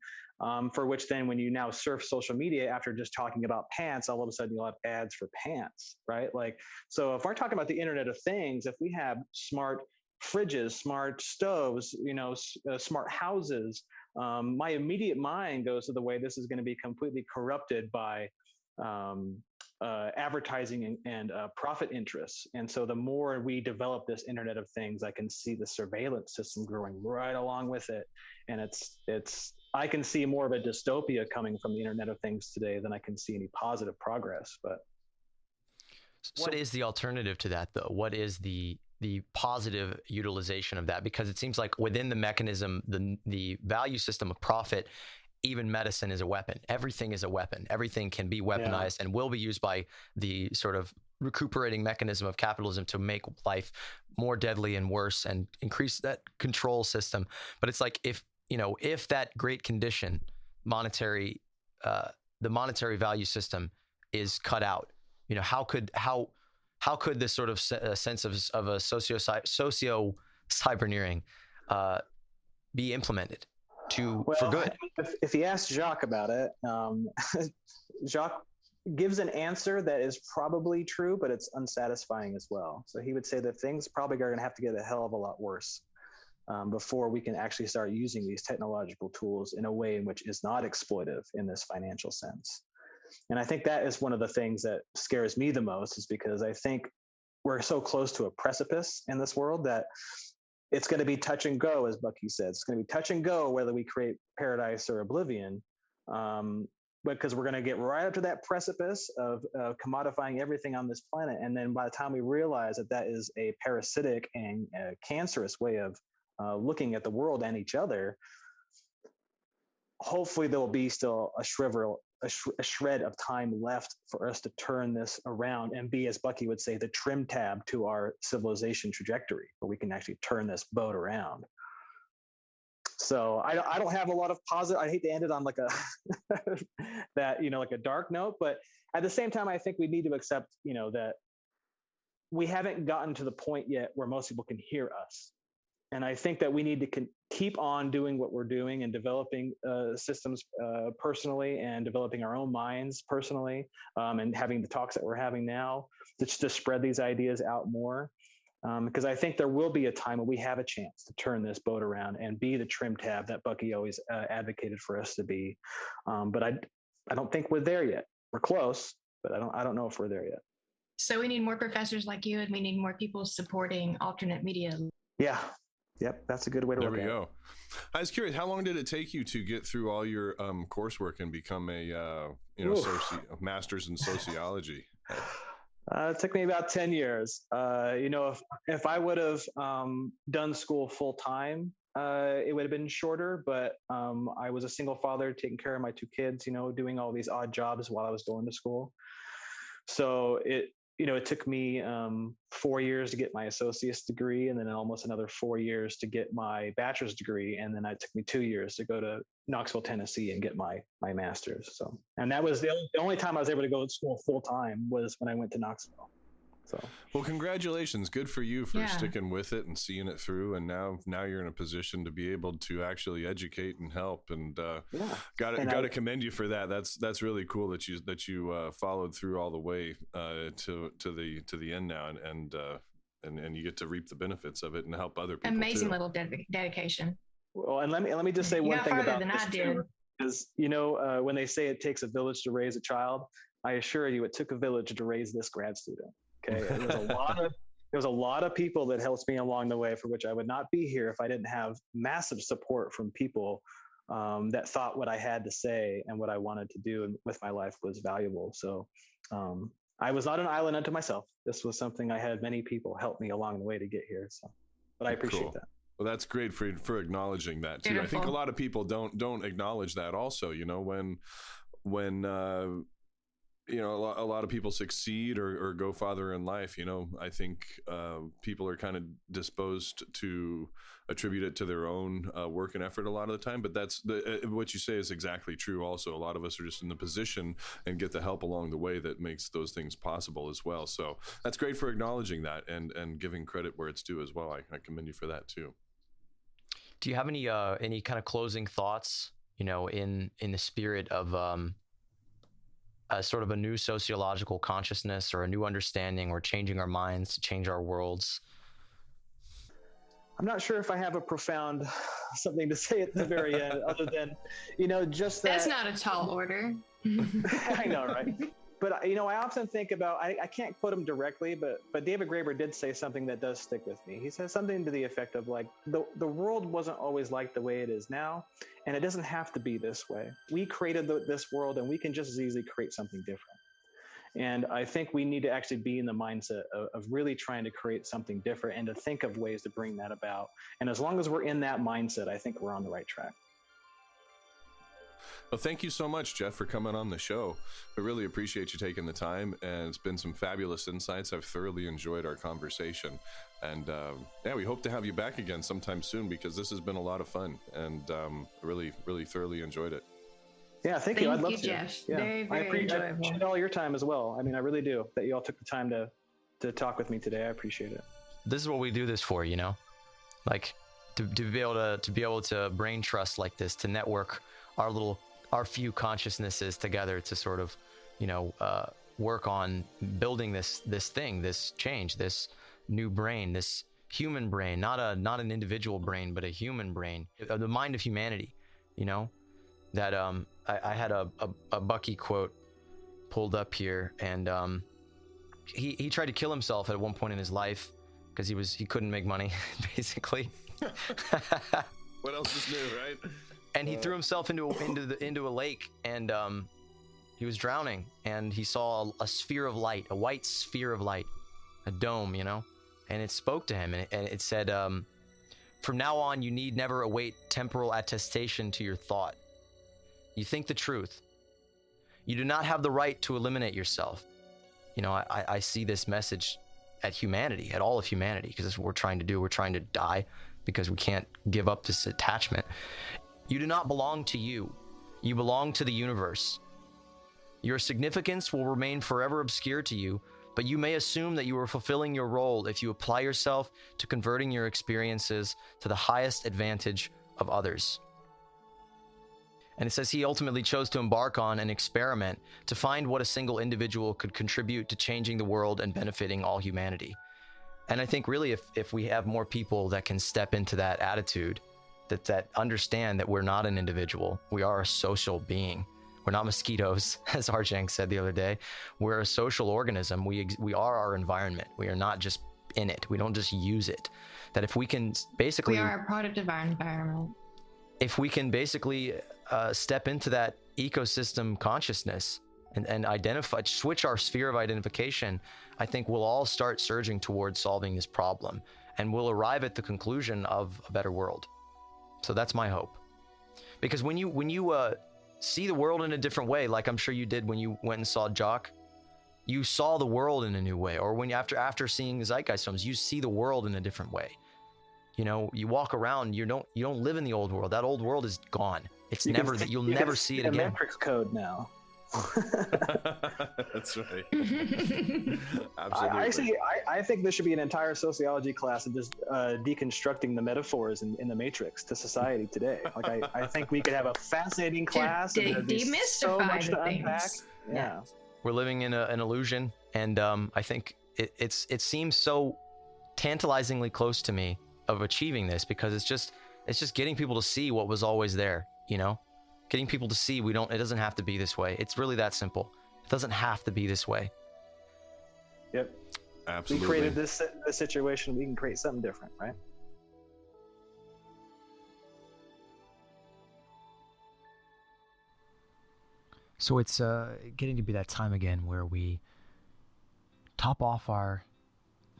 For which then when you now surf social media after just talking about pants, all of a sudden you'll have ads for pants, right? Like, so if we're talking about the Internet of Things, if we have smart fridges, smart stoves, smart houses, my immediate mind goes to the way this is going to be completely corrupted by advertising and profit interests. And so the more we develop this Internet of Things, I can see the surveillance system growing right along with it. And I can see more of a dystopia coming from the Internet of Things today than I can see any positive progress. But what is the alternative to that, though? What is the positive utilization of that? Because it seems like within the mechanism, the value system of profit, even medicine is a weapon. Everything is a weapon. Everything can be weaponized and will be used by the sort of recuperating mechanism of capitalism to make life more deadly and worse and increase that control system. But it's like, if that great condition, the monetary value system is cut out, how could this sort of sense of a socio-cyberneering be implemented for good? If you ask Jacques about it, Jacques gives an answer that is probably true, but it's unsatisfying as well. So he would say that things probably are going to have to get a hell of a lot worse before we can actually start using these technological tools in a way in which is not exploitive in this financial sense. And I think that is one of the things that scares me the most, is because I think we're so close to a precipice in this world that it's going to be touch and go, as Bucky said. It's going to be touch and go whether we create paradise or oblivion, because we're going to get right up to that precipice of commodifying everything on this planet. And then by the time we realize that is a parasitic and cancerous way of looking at the world and each other, hopefully there will be still a shred of time left for us to turn this around and be, as Bucky would say, the trim tab to our civilization trajectory, where we can actually turn this boat around. So I don't have a lot of positive. I hate to end it on like a like a dark note, but at the same time, I think we need to accept that we haven't gotten to the point yet where most people can hear us. And I think that we need to keep on doing what we're doing and developing systems personally, and developing our own minds personally, and having the talks that we're having now to spread these ideas out more. Because I think there will be a time when we have a chance to turn this boat around and be the trim tab that Bucky always advocated for us to be. But I don't think we're there yet. We're close, but I don't know if we're there yet. So we need more professors like you, and we need more people supporting alternate media. Yeah. Yep, that's a good way to look at it. There we go. I was curious, how long did it take you to get through all your coursework and become a master's in sociology? It took me about 10 years. If I would have done school full time, it would have been shorter. But I was a single father, taking care of my two kids. Doing all these odd jobs while I was going to school. So it took me 4 years to get my associate's degree, and then almost another 4 years to get my bachelor's degree. And then it took me 2 years to go to Knoxville, Tennessee and get my master's. So, and that was the only time I was able to go to school full time was when I went to Knoxville. So, well, congratulations. Good for you for sticking with it and seeing it through. And now you're in a position to be able to actually educate and help. And got to commend you for that. That's really cool that you followed through all the way to the end now, and you get to reap the benefits of it and help other people. Amazing little dedication. Well, and let me just say one thing about this too, is when they say it takes a village to raise a child, I assure you, it took a village to raise this grad student. Okay, there was a lot of people that helped me along the way, for which I would not be here if I didn't have massive support from people that thought what I had to say and what I wanted to do with my life was valuable. So I was not an island unto myself. This was something I had many people help me along the way to get here. So, but I appreciate that. Well, that's great for acknowledging that too. Beautiful. I think a lot of people don't acknowledge that also. When a lot of people succeed or go farther in life. I think people are kind of disposed to attribute it to their own work and effort a lot of the time. But that's what you say is exactly true. Also, a lot of us are just in the position and get the help along the way that makes those things possible as well. So that's great for acknowledging that and giving credit where it's due as well. I commend you for that too. Do you have any kind of closing thoughts, in the spirit of a sort of a new sociological consciousness or a new understanding, or changing our minds to change our worlds? I'm not sure if I have a profound something to say at the very end, other than, just that. That's not a tall order. I know, right? But, I often think about, I can't quote him directly, but David Graeber did say something that does stick with me. He says something to the effect of, like, the world wasn't always like the way it is now, and it doesn't have to be this way. We created this world, and we can just as easily create something different. And I think we need to actually be in the mindset of really trying to create something different and to think of ways to bring that about. And as long as we're in that mindset, I think we're on the right track. Well, thank you so much, Jeff, for coming on the show. I really appreciate you taking the time, and it's been some fabulous insights. I've thoroughly enjoyed our conversation. And we hope to have you back again sometime soon, because this has been a lot of fun, and really, really thoroughly enjoyed it. Yeah, thank you. I'd love you, to. Jeff. Yeah. Very, I very enjoyable. appreciate all your time as well. I mean, I really do, that you all took the time to talk with me today. I appreciate it. This is what we do this for, like to be able to brain trust like this, to network our few consciousnesses together to sort of, work on building this thing, this change, this new brain, this human brain, not an individual brain, but a human brain, the mind of humanity, that I had a Bucky quote pulled up here, and he tried to kill himself at one point in his life because he couldn't make money, basically. What else is new, right? And he threw himself into a lake, and he was drowning, and he saw a sphere of light, a white sphere of light, a dome, and it spoke to him, and it said, "From now on, you need never await temporal attestation to your thought. You think the truth. You do not have the right to eliminate yourself." I see this message at humanity, at all of humanity, because that's what we're trying to do. We're trying to die because we can't give up this attachment. You do not belong to you. You belong to the universe. Your significance will remain forever obscure to you, but you may assume that you are fulfilling your role if you apply yourself to converting your experiences to the highest advantage of others. And it says he ultimately chose to embark on an experiment to find what a single individual could contribute to changing the world and benefiting all humanity. And I think really if we have more people that can step into that attitude, that understand that we're not an individual, we are a social being. We're not mosquitoes, as Arjank said the other day. We're a social organism. We are our environment. We are not just in it. We don't just use it. That if we can basically... We are a product of our environment. If we can basically step into that ecosystem consciousness and switch our sphere of identification, I think we'll all start surging towards solving this problem, and we'll arrive at the conclusion of a better world. So that's my hope. Because when you see the world in a different way, like I'm sure you did when you went and saw Jacques, you saw the world in a new way. Or when after seeing Zeitgeist films, you see the world in a different way. You walk around, you don't live in the old world. That old world is gone. You'll never see it again. Matrix code now. That's right. Absolutely. I think there should be an entire sociology class of just deconstructing the metaphors in the Matrix to society today. Like I think we could have a fascinating class. To demystify so much to things. unpack. Yeah. We're living in an illusion, and I think it seems so tantalizingly close to me of achieving this, because it's just getting people to see what was always there, getting people to see it doesn't have to be this way. It's really that simple. It doesn't have to be this way. Yep. Absolutely. We created this situation. We can create something different, right? So it's getting to be that time again where we top off our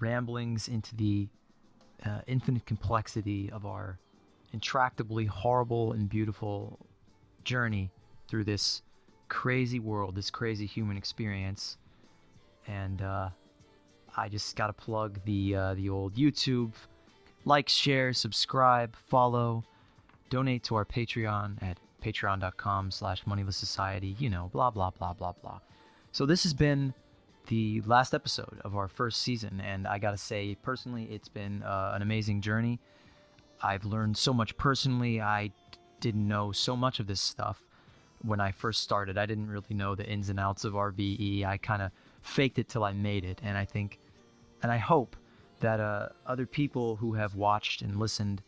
ramblings into the infinite complexity of our intractably horrible and beautiful journey through this crazy world, this crazy human experience. And I just got to plug the old YouTube. Like, share, subscribe, follow, donate to our Patreon at patreon.com/Moneyless Society, blah, blah, blah, blah, blah. So this has been the last episode of our first season, and I gotta say, personally, it's been an amazing journey. I've learned so much personally. I didn't know so much of this stuff when I first started. I didn't really know the ins and outs of RVE. I kind of faked it till I made it, and I hope that other people who have watched and listened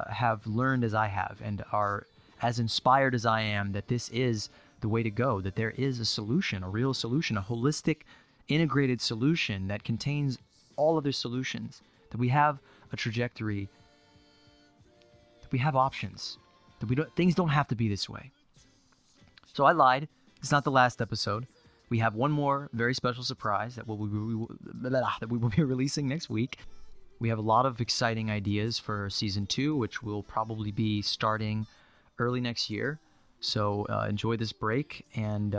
have learned as I have and are as inspired as I am that this is the way to go, that there is a solution, a real solution, a holistic, integrated solution that contains all other solutions, that we have a trajectory, that we have options, that things don't have to be this way. So I lied. It's not the last episode. We have one more very special surprise that we will be releasing next week. We have a lot of exciting ideas for season 2, which will probably be starting early next year. So enjoy this break, and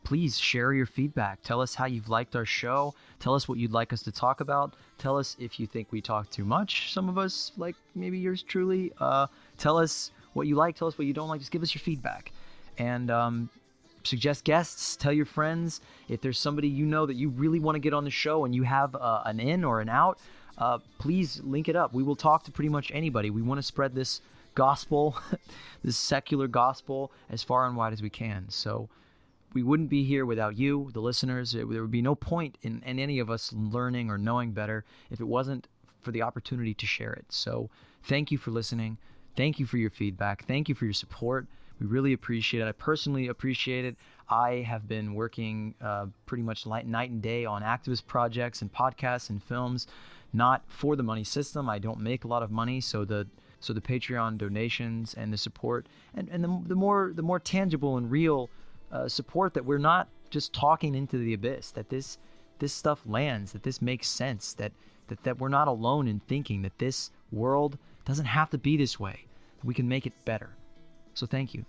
please share your feedback. Tell us how you've liked our show. Tell us what you'd like us to talk about. Tell us if you think we talk too much. Some of us, like maybe yours truly. Tell us what you like. Tell us what you don't like. Just give us your feedback. And suggest guests. Tell your friends. If there's somebody that you really want to get on the show and you have an in or an out, please link it up. We will talk to pretty much anybody. We want to spread this gospel, this secular gospel, as far and wide as we can. So we wouldn't be here without you, the listeners. There would be no point in any of us learning or knowing better if it wasn't for the opportunity to share it. So thank you for listening. Thank you for your feedback. Thank you for your support. We really appreciate it. I personally appreciate it. I have been working pretty much night and day on activist projects and podcasts and films, not for the money system. I don't make a lot of money, so the Patreon donations and the support and the more tangible and real support, that we're not just talking into the abyss, that this stuff lands, that this makes sense, that we're not alone in thinking that this world doesn't have to be this way. We can make it better. So thank you.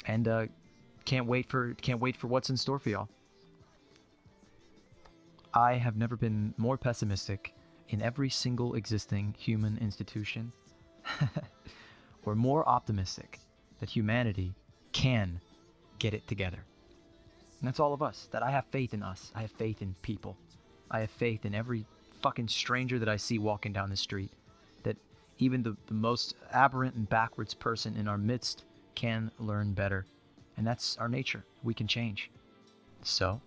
And can't wait for what's in store for y'all. I have never been more pessimistic in every single existing human institution, or more optimistic that humanity can get it together. And that's all of us. That I have faith in us. I have faith in people. I have faith in every fucking stranger that I see walking down the street. That even the most aberrant and backwards person in our midst can learn better. And that's our nature. We can change. So,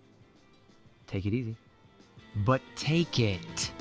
take it easy. But take it.